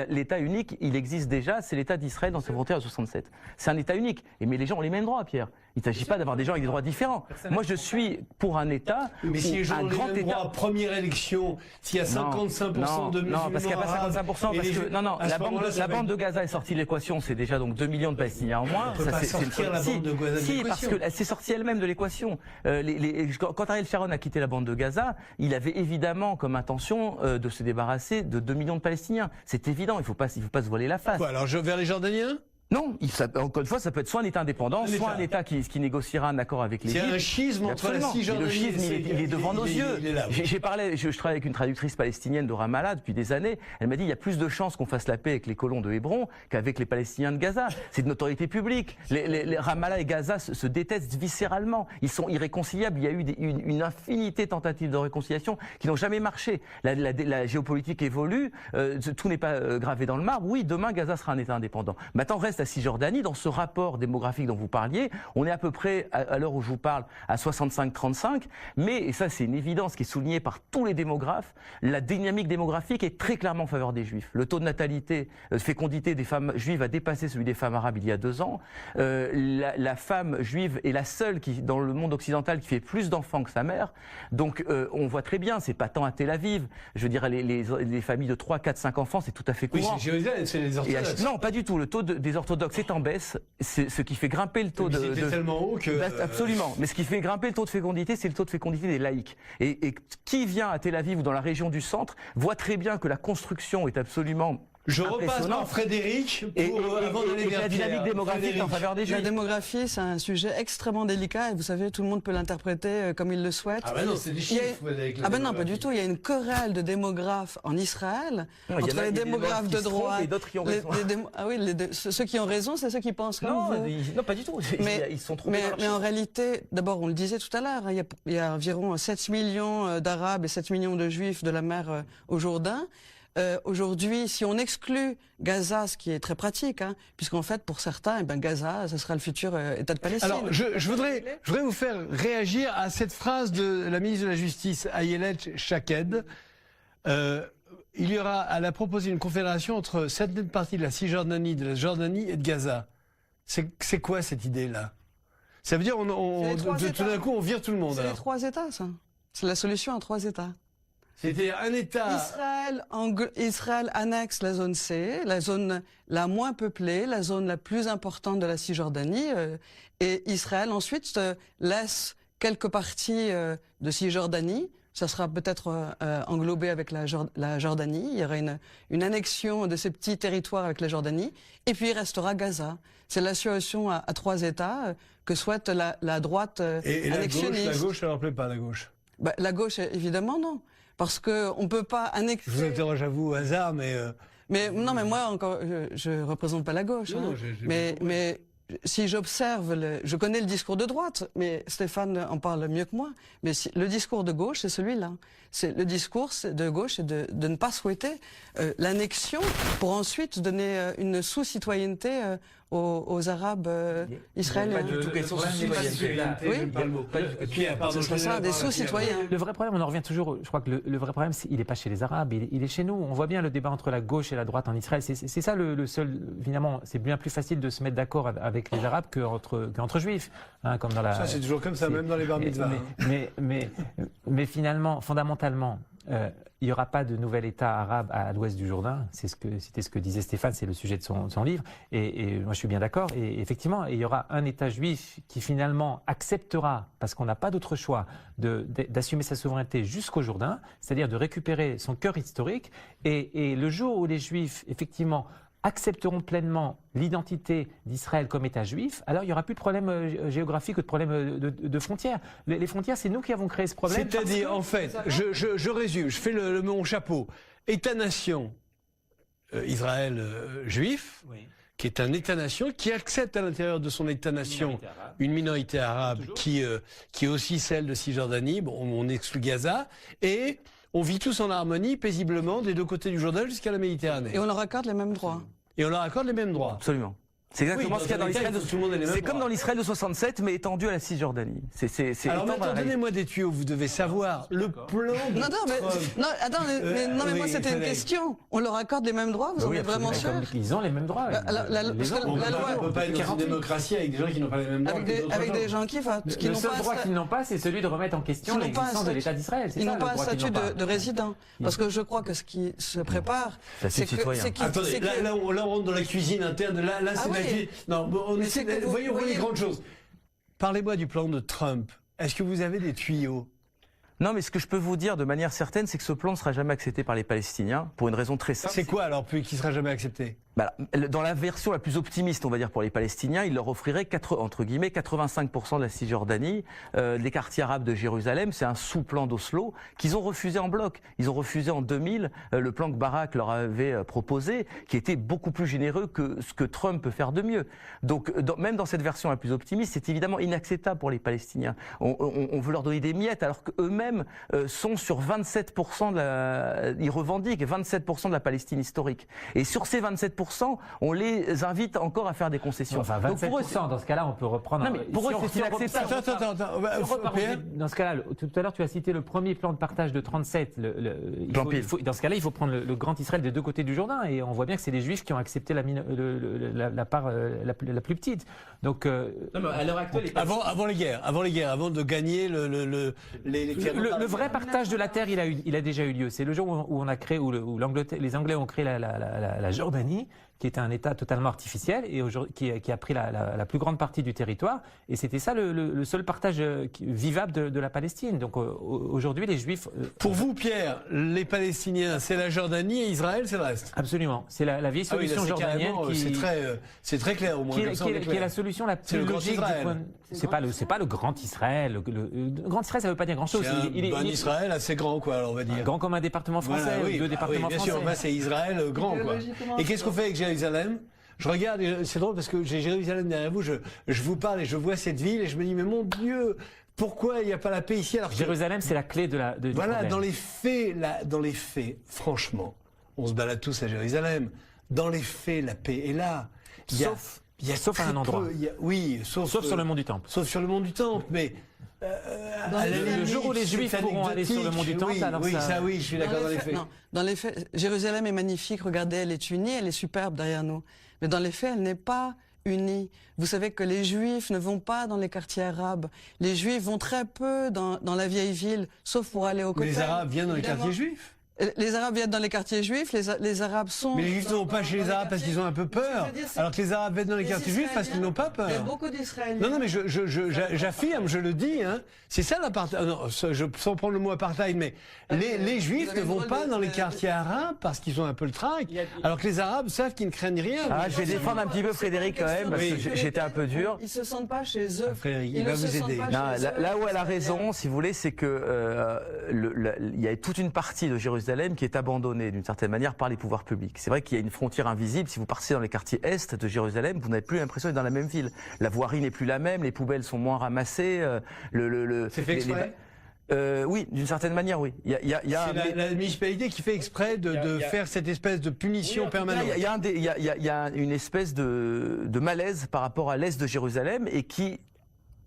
B: l'État unique, il existe déjà, c'est l'État d'Israël dans ses frontières de 67. C'est un État unique. Mais les gens ont les mêmes droits, Pierre. Il ne s'agit pas d'avoir des gens avec des droits différents. Moi, je suis pour un État,
A: mais si les gens
B: un
A: ont
B: grand
A: les mêmes
B: État.
A: droits, première élection, s'il y a 55% de musulmans
B: non, parce qu'il n'y a pas 55%, parce que la bande de Gaza est sortie de l'équation, c'est déjà donc 2 millions de Palestiniens en moins.
A: On peut pas sortir la bande de Gaza de l'équation.
B: Si, parce qu'elle s'est sortie elle-même de l'équation. Quand Ariel Sharon a quitté la bande de Gaza, il avait évidemment comme intention de se débarrasser de 2 millions de Palestiniens. C'est évident, il ne faut pas se voiler la face.
A: Quoi, alors vers les Jordaniens?
B: Non, encore une fois, ça peut être soit un État indépendant, soit un État qui négociera un accord avec l'Égypte.
A: Il y a un schisme entre la Cisjordanie.
B: Le schisme, il est devant nos yeux. Je travaille avec une traductrice palestinienne de Ramallah depuis des années. Elle m'a dit il y a plus de chances qu'on fasse la paix avec les colons de Hébron qu'avec les Palestiniens de Gaza. C'est de notoriété publique. Les Ramallah et Gaza se détestent viscéralement. Ils sont irréconciliables. Il y a eu une infinité de tentatives de réconciliation qui n'ont jamais marché. La géopolitique évolue. Tout n'est pas gravé dans le marbre. Oui, demain Gaza sera un État indépendant. Maintenant reste reste la Cisjordanie. Dans ce rapport démographique dont vous parliez, on est à peu près, à l'heure où je vous parle, à 65-35. Mais, et ça c'est une évidence qui est soulignée par tous les démographes, la dynamique démographique est très clairement en faveur des Juifs. Le taux de natalité, de fécondité des femmes juives a dépassé celui des femmes arabes il y a 2 ans. La femme juive est la seule dans le monde occidental qui fait plus d'enfants que sa mère. Donc on voit très bien, c'est pas tant à Tel Aviv. Je veux dire, les familles de 3, 4, 5 enfants, c'est tout à fait courant.
A: Oui, c'est Jérusalem, c'est les orthodoxes.
B: Non, pas du tout. Le taux des orthodoxes est en baisse, c'est ce qui fait grimper le taux
A: C'était tellement haut que...
B: Absolument. Mais ce qui fait grimper le taux de fécondité, c'est le taux de fécondité des laïcs. Et qui vient à Tel Aviv ou dans la région du centre voit très bien que la construction est absolument...
A: Je repasse par Frédéric avant d'aller vers
B: la dynamique démographique en faveur des Juifs.
C: La démographie, c'est un sujet extrêmement délicat et vous savez, tout le monde peut l'interpréter comme il le souhaite.
A: Ah ben non, c'est des chiffres.
C: Ah ben non, pas du tout. Il y a une querelle de démographes en Israël entre les démographes de droite
B: et d'autres qui ont raison.
C: Ceux qui ont raison, c'est ceux qui pensent comme vous.
B: Non, pas du tout. Ils sont trop.
C: Mais en réalité, d'abord, on le disait tout à l'heure, il y a environ 7 millions d'Arabes et 7 millions de Juifs de la mer au Jourdain. Aujourd'hui, si on exclut Gaza, ce qui est très pratique, puisqu'en fait, pour certains, Gaza, ce sera le futur État de Palestine.
A: Alors, je voudrais vous faire réagir à cette phrase de la ministre de la Justice, Ayelet Shaked. Il y aura, elle a proposé une confédération entre certaines parties de la Cisjordanie, de la Jordanie et de Gaza. C'est quoi cette idée-là? Ça veut dire tout d'un coup, on vire tout le monde.
C: C'est les 3 États, ça. C'est la solution en 3 États.
A: C'était un État.
C: Israël annexe la zone C, la zone la moins peuplée, la zone la plus importante de la Cisjordanie, et Israël ensuite laisse quelques parties de Cisjordanie. Ça sera peut-être englobé avec la Jordanie. Il y aura une annexion de ces petits territoires avec la Jordanie, et puis il restera Gaza. C'est la situation à 3 États que souhaite la droite annexionniste.
A: La gauche, ça leur plaît pas, la gauche.
C: La gauche, évidemment, non. Parce qu'on ne peut pas annexer...
A: Je vous interroge à vous au hasard, mais...
C: Non, mais moi, encore, je ne représente pas la gauche.
A: Non,
C: mais si j'observe... Je connais le discours de droite, mais Stéphane en parle mieux que moi. Mais le discours de gauche, c'est celui-là. Le discours de gauche, c'est de ne pas souhaiter l'annexion pour ensuite donner une sous-citoyenneté aux Arabes israéliens.
B: Pas du tout question de citoyenneté.
C: C'est ça, des sous-citoyens.
D: Le vrai problème, on en revient toujours, je crois que le vrai problème, il n'est pas chez les Arabes, il est chez nous. On voit bien le débat entre la gauche et la droite en Israël. C'est ça le seul, finalement, c'est bien plus facile de se mettre d'accord avec les Arabes qu'entre Juifs. Comme dans
A: ça, c'est toujours comme ça, même dans les bar mitzvahs.
D: Mais finalement, fondamentalement, il n'y aura pas de nouvel État arabe à l'ouest du Jourdain. C'était ce que disait Stéphane, c'est le sujet de son livre. Et moi, je suis bien d'accord. Et effectivement, il y aura un État juif qui finalement acceptera, parce qu'on n'a pas d'autre choix, d'assumer sa souveraineté jusqu'au Jourdain, c'est-à-dire de récupérer son cœur historique. Et le jour où les Juifs, effectivement, accepteront pleinement l'identité d'Israël comme État juif, alors il n'y aura plus de problème géographique ou de problème de frontières. Les frontières, c'est nous qui avons créé ce problème.
A: C'est-à-dire, en fait, je résume, je fais mon chapeau. État-nation Israël juif, oui, qui est un État-nation, qui accepte à l'intérieur de son État-nation une minorité arabe qui est aussi celle de Cisjordanie, bon, on exclut Gaza, et on vit tous en harmonie, paisiblement, des 2 côtés du Jourdain jusqu'à la Méditerranée.
C: Et on leur accorde les mêmes droits.
A: Et on leur accorde les mêmes droits.
B: Absolument. C'est exactement ce qu'il y a dans l'Israël C'est comme dans l'Israël de 67, mais étendu à la Cisjordanie.
A: Alors maintenant, donnez-moi des tuyaux. Vous devez savoir le plan de
C: mais moi c'était une question. On leur accorde les mêmes droits, vous en êtes vraiment sûr?
D: Ils ont les mêmes droits.
A: La loi ne peut pas être une démocratie avec des gens qui n'ont pas les mêmes droits.
C: Avec des gens qui
D: le seul droit qu'ils n'ont pas, c'est celui de remettre en question l'existence de l'État d'Israël.
C: Ils n'ont pas un statut de résident. Parce que je crois que ce qui se prépare,
B: c'est que...
A: Attendez, là on rentre dans la cuisine interne. Là c'est non, on essaie de... Voyons les grandes choses. Parlez-moi du plan de Trump. Est-ce que vous avez des tuyaux?
B: Non, mais ce que je peux vous dire de manière certaine, c'est que ce plan ne sera jamais accepté par les Palestiniens, pour une raison très simple.
A: C'est quoi alors, qui ne sera jamais accepté?
B: Dans la version la plus optimiste, on va dire, pour les Palestiniens, il leur offrirait, entre guillemets, 85% de la Cisjordanie, des quartiers arabes de Jérusalem. C'est un sous-plan d'Oslo qu'ils ont refusé en bloc. Ils ont refusé en 2000 le plan que Barak leur avait proposé, qui était beaucoup plus généreux que ce que Trump peut faire de mieux. Donc, même dans cette version la plus optimiste, c'est évidemment inacceptable pour les Palestiniens. On veut leur donner des miettes, alors qu'eux-mêmes sont sur 27% ils revendiquent 27% de la Palestine historique. Et sur ces 27%, 27%, on les invite encore à faire des concessions.
D: Enfin, 27%, dans ce cas-là, on peut reprendre...
B: Non, mais pour eux, c'est inacceptable.
A: Attends.
D: Dans ce cas-là, tout à l'heure, tu as cité le premier plan de partage de 37. Dans ce cas-là, il faut prendre le grand Israël des deux côtés du Jourdain. Et on voit bien que c'est les Juifs qui ont accepté la part la plus petite. Donc,
B: non, mais à l'heure actuelle,
A: avant les guerres, avant de gagner
D: le vrai partage de la terre, il a déjà eu lieu. C'est le jour où on a créé, où les Anglais ont créé la Jordanie, qui était un État totalement artificiel et qui a pris la plus grande partie du territoire. Et c'était ça le seul partage vivable de la Palestine. Donc aujourd'hui, les Juifs...
A: Pour vous, Pierre, les Palestiniens, c'est la Jordanie et Israël, c'est le reste?
D: Absolument. C'est la vieille solution jordanienne
A: c'est très clair au moins.
D: Qui est la solution la plus logique. C'est pas le grand Israël. Le grand Israël, ça veut pas dire grand-chose.
A: C'est un bon Israël assez grand, quoi, alors on va dire.
D: Grand comme un département français,
A: voilà,
D: deux départements
A: bien
D: français.
A: Sûr, c'est Israël grand, quoi. Et qu'est-ce qu'on fait avec Jérusalem? Je regarde, c'est drôle parce que j'ai Jérusalem derrière vous, je vous parle et je vois cette ville et je me dis, mais mon Dieu, pourquoi il n'y a pas la paix ici alors que...
D: Jérusalem, c'est la clé du
A: voilà,
D: problème.
A: dans les faits, franchement, on se balade tous à Jérusalem. Dans les faits, la paix est là.
D: Sauf à un endroit.
A: Sauf
D: sur le mont du Temple.
A: Sauf sur le mont du Temple, mais...
D: le jour où les Juifs pourront aller sur le mont du Temple, alors
A: je suis d'accord dans les faits.
C: Non, dans les faits, Jérusalem est magnifique, regardez, elle est unie, elle est superbe derrière nous. Mais dans les faits, elle n'est pas unie. Vous savez que les Juifs ne vont pas dans les quartiers arabes. Les Juifs vont très peu dans la vieille ville, sauf pour aller au Kotel.
A: Les Arabes viennent dans les quartiers juifs.
C: Les Arabes viennent dans les quartiers juifs, les Arabes sont...
A: Mais les Juifs ne vont pas chez les Arabes parce qu'ils ont un peu peur, alors que les Arabes viennent dans les quartiers juifs parce qu'ils n'ont pas peur.
C: Il y a beaucoup d'Israéliens.
A: Non, mais j'affirme, je le dis, hein. C'est ça l'apartheid. Sans prendre le mot apartheid, mais les Juifs ne vont pas dans les quartiers arabes parce qu'ils ont un peu le trac, alors que les Arabes savent qu'ils ne craignent rien.
B: Ah, je vais défendre un petit peu Frédéric quand même, parce que j'étais un peu dur.
C: Ils ne se sentent pas chez eux.
A: Frédéric, il va vous aider.
B: Là où elle a raison, si vous voulez, c'est que il y a toute une partie de Jérusalem qui est abandonnée d'une certaine manière par les pouvoirs publics. C'est vrai qu'il y a une frontière invisible. Si vous partez dans les quartiers est de Jérusalem, vous n'avez plus l'impression d'être dans la même ville. La voirie n'est plus la même, les poubelles sont moins ramassées.
A: C'est fait exprès.
B: Oui, d'une certaine manière, oui.
A: C'est la municipalité qui fait exprès de faire cette espèce de punition permanente.
B: Il y a une espèce de malaise par rapport à l'est de Jérusalem et qui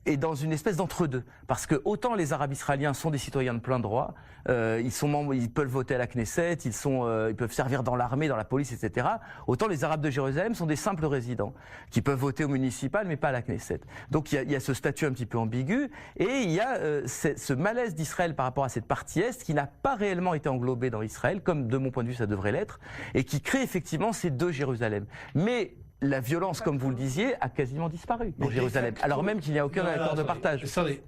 B: est dans une espèce d'entre-deux. Parce que autant les Arabes israéliens sont des citoyens de plein droit, ils peuvent voter à la Knesset, ils peuvent servir dans l'armée, dans la police, etc. Autant les Arabes de Jérusalem sont des simples résidents, qui peuvent voter au municipal, mais pas à la Knesset. Donc il y a ce statut un petit peu ambigu, et il y a ce malaise d'Israël par rapport à cette partie est, qui n'a pas réellement été englobée dans Israël, comme de mon point de vue ça devrait l'être, et qui crée effectivement ces deux Jérusalem. Mais la violence, comme vous le disiez, a quasiment disparu dans Jérusalem, alors même qu'il n'y a aucun accord de partage.
A: Attendez,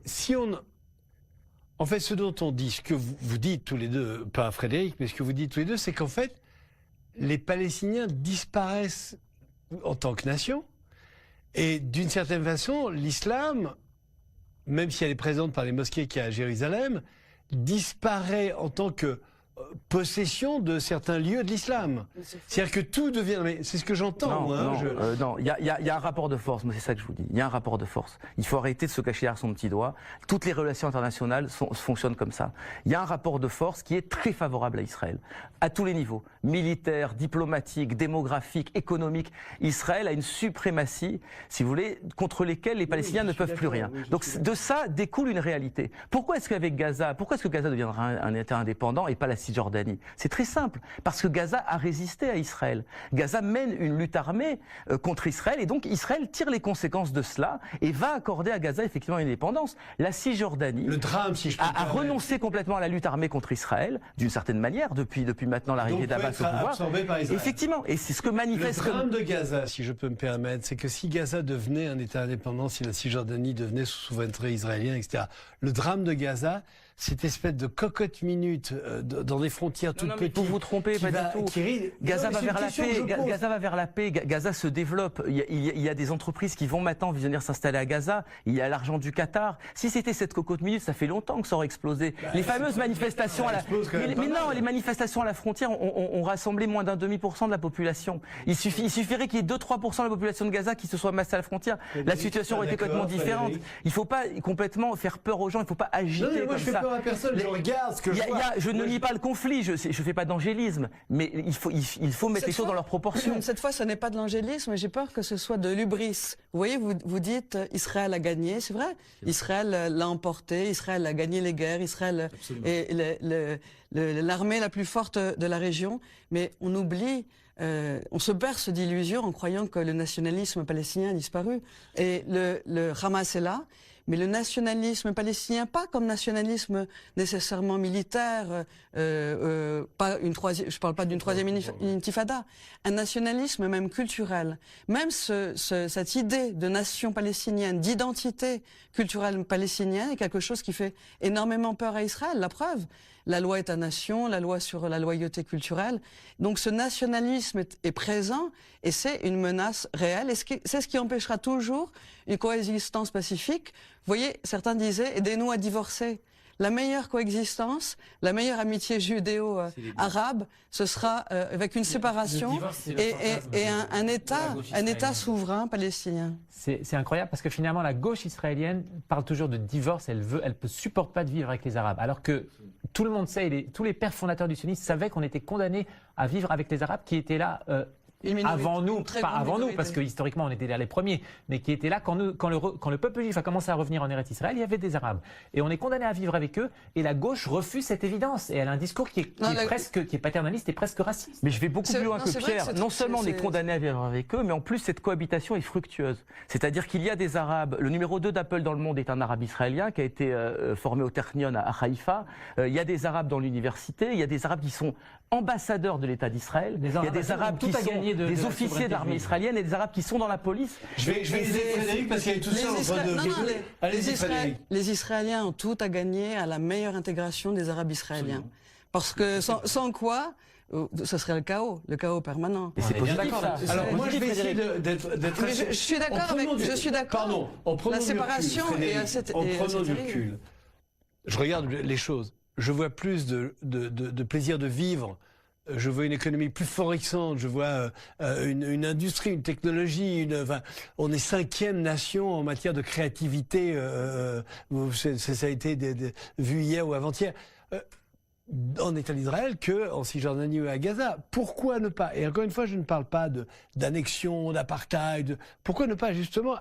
A: en fait, ce dont on dit, ce que vous dites tous les deux, pas Frédéric, mais ce que vous dites tous les deux, c'est qu'en fait, les Palestiniens disparaissent en tant que nation, et d'une certaine façon, l'islam, même si elle est présente par les mosquées qu'il y a à Jérusalem, disparaît en tant que possession de certains lieux de l'islam. C'est-à-dire que tout devient... Mais c'est ce que j'entends, moi.
B: Non, il y a un rapport de force, moi c'est ça que je vous dis. Il y a un rapport de force. Il faut arrêter de se cacher derrière son petit doigt. Toutes les relations internationales fonctionnent comme ça. Il y a un rapport de force qui est très favorable à Israël, à tous les niveaux. Militaire, diplomatique, démographique, économique. Israël a une suprématie, si vous voulez, contre lesquelles les Palestiniens ne peuvent plus rien. Donc de ça découle une réalité. Pourquoi est-ce que Gaza deviendra un État indépendant et pas la Cisjordanie? C'est très simple, parce que Gaza a résisté à Israël. Gaza mène une lutte armée contre Israël, et donc Israël tire les conséquences de cela et va accorder à Gaza effectivement une indépendance. La Cisjordanie a renoncé complètement à la lutte armée contre Israël, d'une certaine manière, depuis maintenant l'arrivée d'Abbas au pouvoir. Effectivement, et c'est ce que manifeste...
A: Le drame de Gaza, si je peux me permettre, c'est que si Gaza devenait un État indépendant, si la Cisjordanie devenait sous souveraineté israélienne, etc., le drame de Gaza, cette espèce de cocotte minute dans des frontières toutes petites.
B: Vous vous trompez, pas du tout. Gaza va vers la paix. Gaza va vers la paix. Gaza se développe. Il y a des entreprises qui vont maintenant venir s'installer à Gaza. Il y a l'argent du Qatar. Si c'était cette cocotte minute, ça fait longtemps que ça aurait explosé. Les fameuses manifestations à la... Mais non, les manifestations à la frontière ont rassemblé moins d'un demi% de la population. Il suffirait qu'il y ait 2-3% de la population de Gaza qui se soit massée à la frontière. La situation aurait été complètement différente. Il ne faut pas complètement faire peur aux gens. Il ne faut pas agiter comme ça.
A: à personne, je regarde ce que je vois.
B: Je ne nie pas le conflit, je fais pas d'angélisme, mais il faut mettre les choses dans leurs proportions.
C: Cette fois, ce n'est pas de l'angélisme, j'ai peur que ce soit de l'hubris. Vous voyez, vous dites Israël a gagné, c'est vrai. Israël l'a emporté, Israël a gagné les guerres, Israël est l'armée la plus forte de la région, mais on oublie. On se berce d'illusions en croyant que le nationalisme palestinien a disparu. Et le Hamas est là, mais le nationalisme palestinien, pas comme nationalisme nécessairement militaire, je ne parle pas d'une troisième intifada, un nationalisme même culturel. Même cette idée de nation palestinienne, d'identité culturelle palestinienne est quelque chose qui fait énormément peur à Israël. La preuve, la loi État-nation, la loi sur la loyauté culturelle. Donc ce nationalisme est présent et c'est une menace réelle. Et c'est ce qui empêchera toujours une coexistence pacifique. Vous voyez, certains disaient, aidez-nous à divorcer. La meilleure coexistence, la meilleure amitié judéo-arabe, ce sera avec une séparation et un État souverain palestinien.
D: C'est incroyable parce que finalement la gauche israélienne parle toujours de divorce, elle ne supporte pas de vivre avec les Arabes. Alors que tout le monde sait, tous les pères fondateurs du sionisme savaient qu'on était condamnés à vivre avec les Arabes qui étaient là avant nous, pas avant nous, parce que historiquement on était là les premiers, mais qui étaient là quand le peuple juif a commencé à revenir en Eretz Israël, il y avait des Arabes. Et on est condamné à vivre avec eux, et la gauche refuse cette évidence. Et elle a un discours qui est paternaliste et presque raciste.
B: Mais je vais beaucoup plus loin que Pierre. Non seulement on est condamné à vivre avec eux, mais en plus cette cohabitation est fructueuse. C'est-à-dire qu'il y a des Arabes, le numéro 2 d'Apple dans le monde est un Arabe israélien qui a été formé au Technion à Haïfa. Il y a des Arabes dans l'université, il y a des Arabes qui sont ambassadeurs de l'État d'Israël, il y a des Arabes qui sont des officiers de l'armée israélienne et des Arabes qui sont dans la police.
A: Je vais aider Frédéric parce qu'il y a tout ça en train de...
C: Les Israéliens ont tout à gagner à la meilleure intégration des Arabes israéliens. Parce que sans quoi, ce serait le chaos permanent.
B: Et c'est positif.
A: Alors moi je vais essayer d'être...
C: Je suis d'accord.
A: Pardon, en prenant
C: la séparation
A: en prenant du recul, je regarde les choses. Je vois plus de plaisir de vivre. Je vois une économie plus florissante. Je vois une industrie, une technologie. On est 5e nation en matière de créativité. Ça a été vu hier ou avant-hier. En État d'Israël qu'en Cisjordanie ou à Gaza. Pourquoi ne pas, et encore une fois je ne parle pas d'annexion, d'apartheid, pourquoi ne pas justement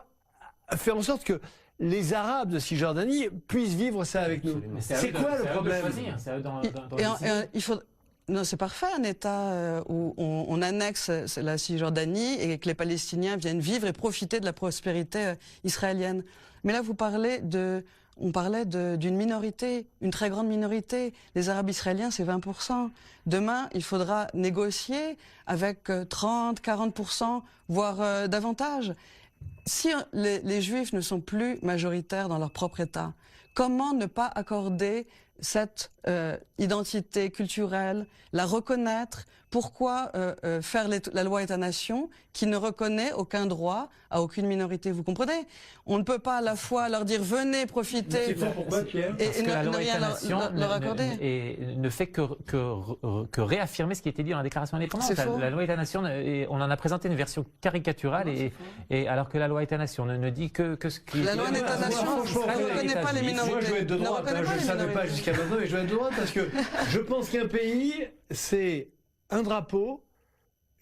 A: faire en sorte que les Arabes de Cisjordanie puissent vivre ça avec nous? C'est quoi le problème?
C: Non, c'est parfait, un État où on annexe la Cisjordanie et que les Palestiniens viennent vivre et profiter de la prospérité israélienne. Mais là, on parlait d'une minorité, une très grande minorité. Les Arabes israéliens, c'est 20%. Demain, il faudra négocier avec 30, 40%, voire davantage. Si les Juifs ne sont plus majoritaires dans leur propre État, comment ne pas accorder cette identité culturelle, la reconnaître? Pourquoi faire la loi État-nation qui ne reconnaît aucun droit à aucune minorité? Vous comprenez? On ne peut pas à la fois leur dire venez profiter
D: et ne rien leur accorder. Et ne fait que réaffirmer ce qui était dit dans la déclaration d'indépendance. La loi État-nation, on en a présenté une version caricaturale, et alors que la loi État-nation ne dit que ce qui...
C: La loi État-nation ne reconnaît pas les minorités.
A: Moi je vais être de droite, je ne savais pas jusqu'à maintenant, mais je vais être de droite parce que je pense qu'un pays, c'est un drapeau,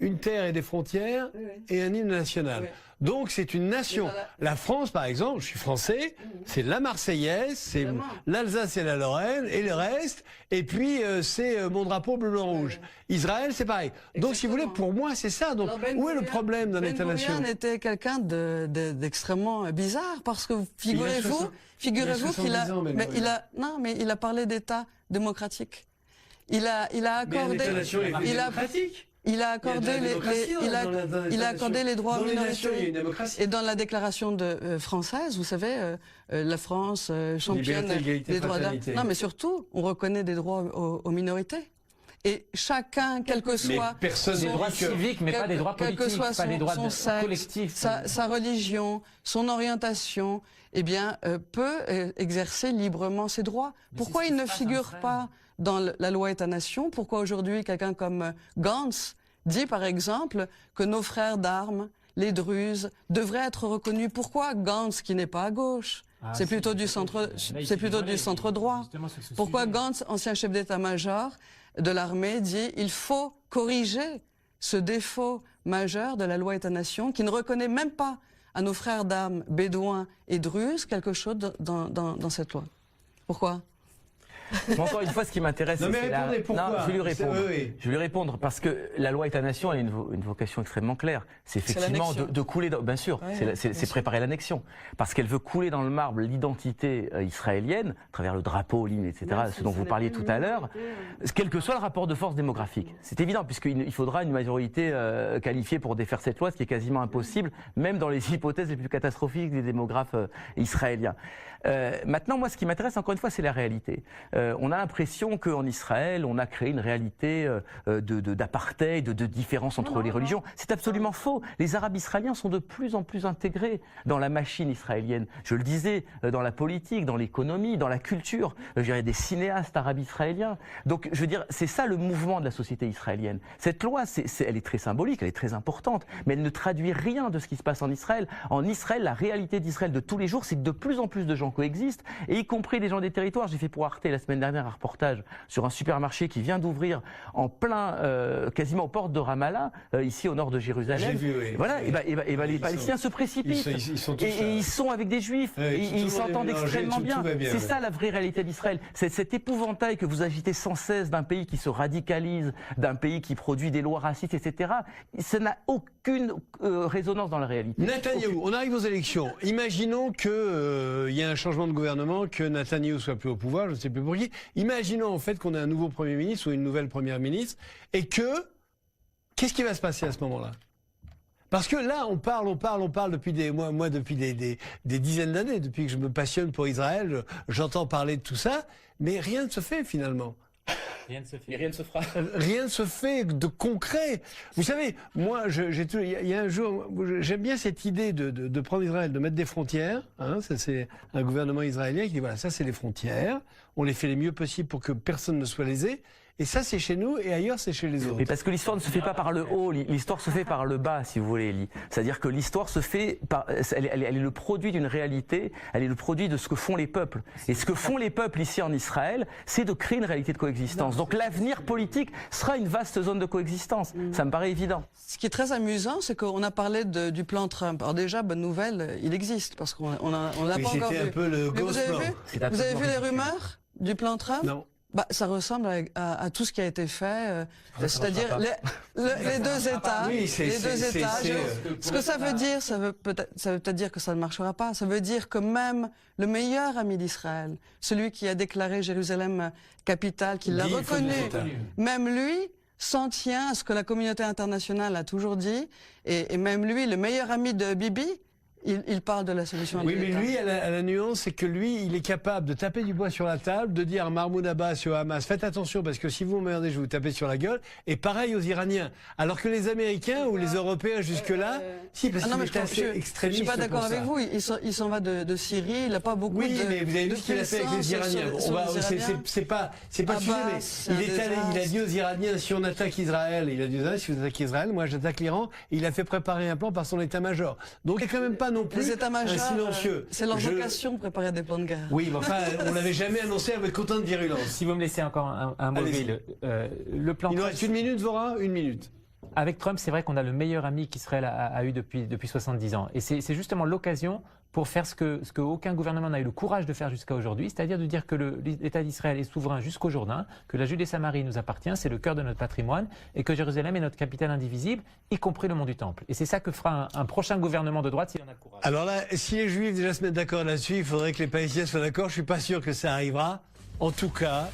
A: une terre et des frontières, et un hymne national. Oui. Donc c'est une nation. La France, par exemple, je suis français, c'est la Marseillaise, c'est l'Alsace et la Lorraine, et le reste, et puis c'est mon drapeau bleu, blanc, rouge. Israël, c'est pareil. Donc si vous voulez, pour moi, c'est ça. Donc où est le problème d'un État-nation?
C: Ben Gurion était quelqu'un d'extrêmement bizarre, parce que figurez-vous qu'il a parlé d'État démocratique. Il a accordé... Il a accordé les droits aux minorités. Et dans la déclaration française, vous savez, la France championne des droits d'homme. Non, mais surtout, on reconnaît des droits aux minorités. Et chacun, quel que soit
D: des droits civiques, mais pas des droits politiques, pas des droits collectifs,
C: sa religion, son orientation, eh bien, peut exercer librement ses droits. Pourquoi il ne figure pas dans la loi État-nation? Pourquoi aujourd'hui quelqu'un comme Gantz dit par exemple que nos frères d'armes les Druzes devraient être reconnus. Pourquoi Gantz, qui n'est pas à gauche, c'est plutôt du centre, c'est plutôt du centre droit. Pourquoi Gantz, ancien chef d'état-major de l'armée, dit il faut corriger ce défaut majeur de la loi État-nation qui ne reconnaît même pas à nos frères d'armes bédouins et druzes quelque chose dans cette loi. Pourquoi?
B: Mais encore une fois, ce qui m'intéresse,
A: c'est
B: Non, je vais lui répondre.
A: Oui.
B: Je vais lui répondre parce que la loi État-nation a une vocation extrêmement claire. C'est effectivement de couler dans... Bien sûr,
C: ouais,
B: c'est préparer l'annexion. Parce qu'elle veut couler dans le marbre l'identité israélienne, à travers le drapeau, l'hymne, etc., ce dont vous parliez tout à l'heure, quel que soit le rapport de force démographique. C'est évident, puisqu'il faudra une majorité qualifiée pour défaire cette loi, ce qui est quasiment impossible, même dans les hypothèses les plus catastrophiques des démographes israéliens. Maintenant, moi, ce qui m'intéresse, encore une fois, c'est la réalité. On a l'impression qu'en Israël, on a créé une réalité d'apartheid, de différence entre les religions. C'est absolument faux. Les Arabes israéliens sont de plus en plus intégrés dans la machine israélienne. Je le disais, dans la politique, dans l'économie, dans la culture. Je dirais des cinéastes arabes israéliens. Donc, je veux dire, c'est ça le mouvement de la société israélienne. Cette loi, elle est très symbolique, elle est très importante, mais elle ne traduit rien de ce qui se passe en Israël. En Israël, la réalité d'Israël de tous les jours, c'est que de plus en plus de gens coexistent, et y compris des gens des territoires. J'ai fait pour Arte la semaine dernière un reportage sur un supermarché qui vient d'ouvrir en plein, quasiment aux portes de Ramallah, ici au nord de Jérusalem.
A: J'ai vu, oui.
B: Voilà, et les Palestiniens se précipitent.
A: Ils sont tous
B: et ils sont avec des Juifs, et ils s'entendent extrêmement bien. C'est ça la vraie réalité d'Israël. C'est cet épouvantail que vous agitez sans cesse d'un pays qui se radicalise, d'un pays qui produit des lois racistes, etc. Ça n'a aucune résonance dans la réalité.
A: Netanyahou, on arrive aux élections. Imaginons qu'il y a un changement de gouvernement, que Netanyahou soit plus au pouvoir, je ne sais plus pour qui. Imaginons en fait qu'on ait un nouveau Premier ministre ou une nouvelle Première ministre, et qu'est-ce qui va se passer à ce moment-là? Parce que là, on parle depuis des mois, depuis des dizaines d'années, depuis que je me passionne pour Israël, j'entends parler de tout ça, mais rien ne se fait finalement.
D: Rien ne se fait.
B: Et rien ne se fera.
A: Rien ne se fait de concret. Vous savez, moi, il y a un jour, j'aime bien cette idée de prendre Israël, de mettre des frontières. Hein, ça, c'est un gouvernement israélien qui dit voilà, ça c'est les frontières. On les fait les mieux possible pour que personne ne soit lésé. Et ça, c'est chez nous, et ailleurs, c'est chez les autres.
B: Mais parce que l'histoire ne se fait pas par le haut, l'histoire se fait par le bas, si vous voulez, Elie. C'est-à-dire que l'histoire se fait elle est le produit d'une réalité, elle est le produit de ce que font les peuples. Et ce que font les peuples ici en Israël, c'est de créer une réalité de coexistence. Donc l'avenir politique sera une vaste zone de coexistence. Ça me paraît évident.
C: Ce qui est très amusant, c'est qu'on a parlé du plan Trump. Alors déjà, bonne nouvelle, il existe, parce qu'on l'a pas encore vu.
A: C'était un peu le
C: Mais
A: ghost plan.
C: vous avez vu les rumeurs du plan Trump?
A: Non.
C: Bah, ça ressemble à tout ce qui a été fait, c'est-à-dire les deux États.
A: Oui,
C: les deux États. Ce que ça veut dire, ça veut peut-être dire que ça ne marchera pas. Ça veut dire que même le meilleur ami d'Israël, celui qui a déclaré Jérusalem capitale, qui l'a reconnu, même lui s'en tient à ce que la communauté internationale a toujours dit, et même lui, le meilleur ami de Bibi, il parle de la solution.
A: Oui, mais lui, la nuance, c'est que lui, il est capable de taper du poing sur la table, de dire à Mahmoud Abbas et au Hamas, faites attention parce que si vous m'emmerdez, je vais vous taper sur la gueule. Et pareil aux Iraniens. Alors que les Américains ou les Européens jusque-là, si, parce qu'il est assez extrémiste.
C: Je suis pas d'accord avec vous. Il s'en va de Syrie. Il n'a pas beaucoup de.
A: Oui, mais vous avez vu ce qu'il a fait avec les Iraniens. C'est pas le sujet, mais il a dit aux Iraniens, si on attaque Israël, si vous attaquez Israël, moi j'attaque l'Iran. Il a fait préparer un plan par son état-major. Donc il n'y a quand même pas non plus
C: les états-majors,
A: silencieux.
C: C'est leur vocation de préparer des plans de guerre.
A: Oui, mais enfin, on l'avait jamais annoncé avec autant de virulence.
D: Si vous me laissez encore un mot, le plan.
A: Il nous reste une minute, Vora, une minute.
D: Avec Trump, c'est vrai qu'on a le meilleur ami qu'Israël a eu depuis 70 ans. Et c'est justement l'occasion pour faire ce que aucun gouvernement n'a eu le courage de faire jusqu'à aujourd'hui, c'est-à-dire de dire que l'État d'Israël est souverain jusqu'au Jourdain, que la Judée-Samarie nous appartient, c'est le cœur de notre patrimoine, et que Jérusalem est notre capitale indivisible, y compris le mont du Temple. Et c'est ça que fera un prochain gouvernement de droite s'il en a le courage.
A: Alors là, si les Juifs déjà se mettent d'accord là-dessus, il faudrait que les Palestiniens soient d'accord. Je suis pas sûr que ça arrivera. En tout cas,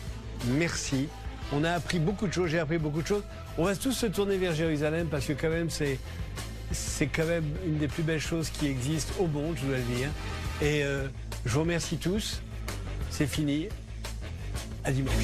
A: merci. On a appris beaucoup de choses, j'ai appris beaucoup de choses. On va tous se tourner vers Jérusalem parce que quand même c'est quand même une des plus belles choses qui existent au monde, je dois le dire. Et je vous remercie tous. C'est fini. À dimanche.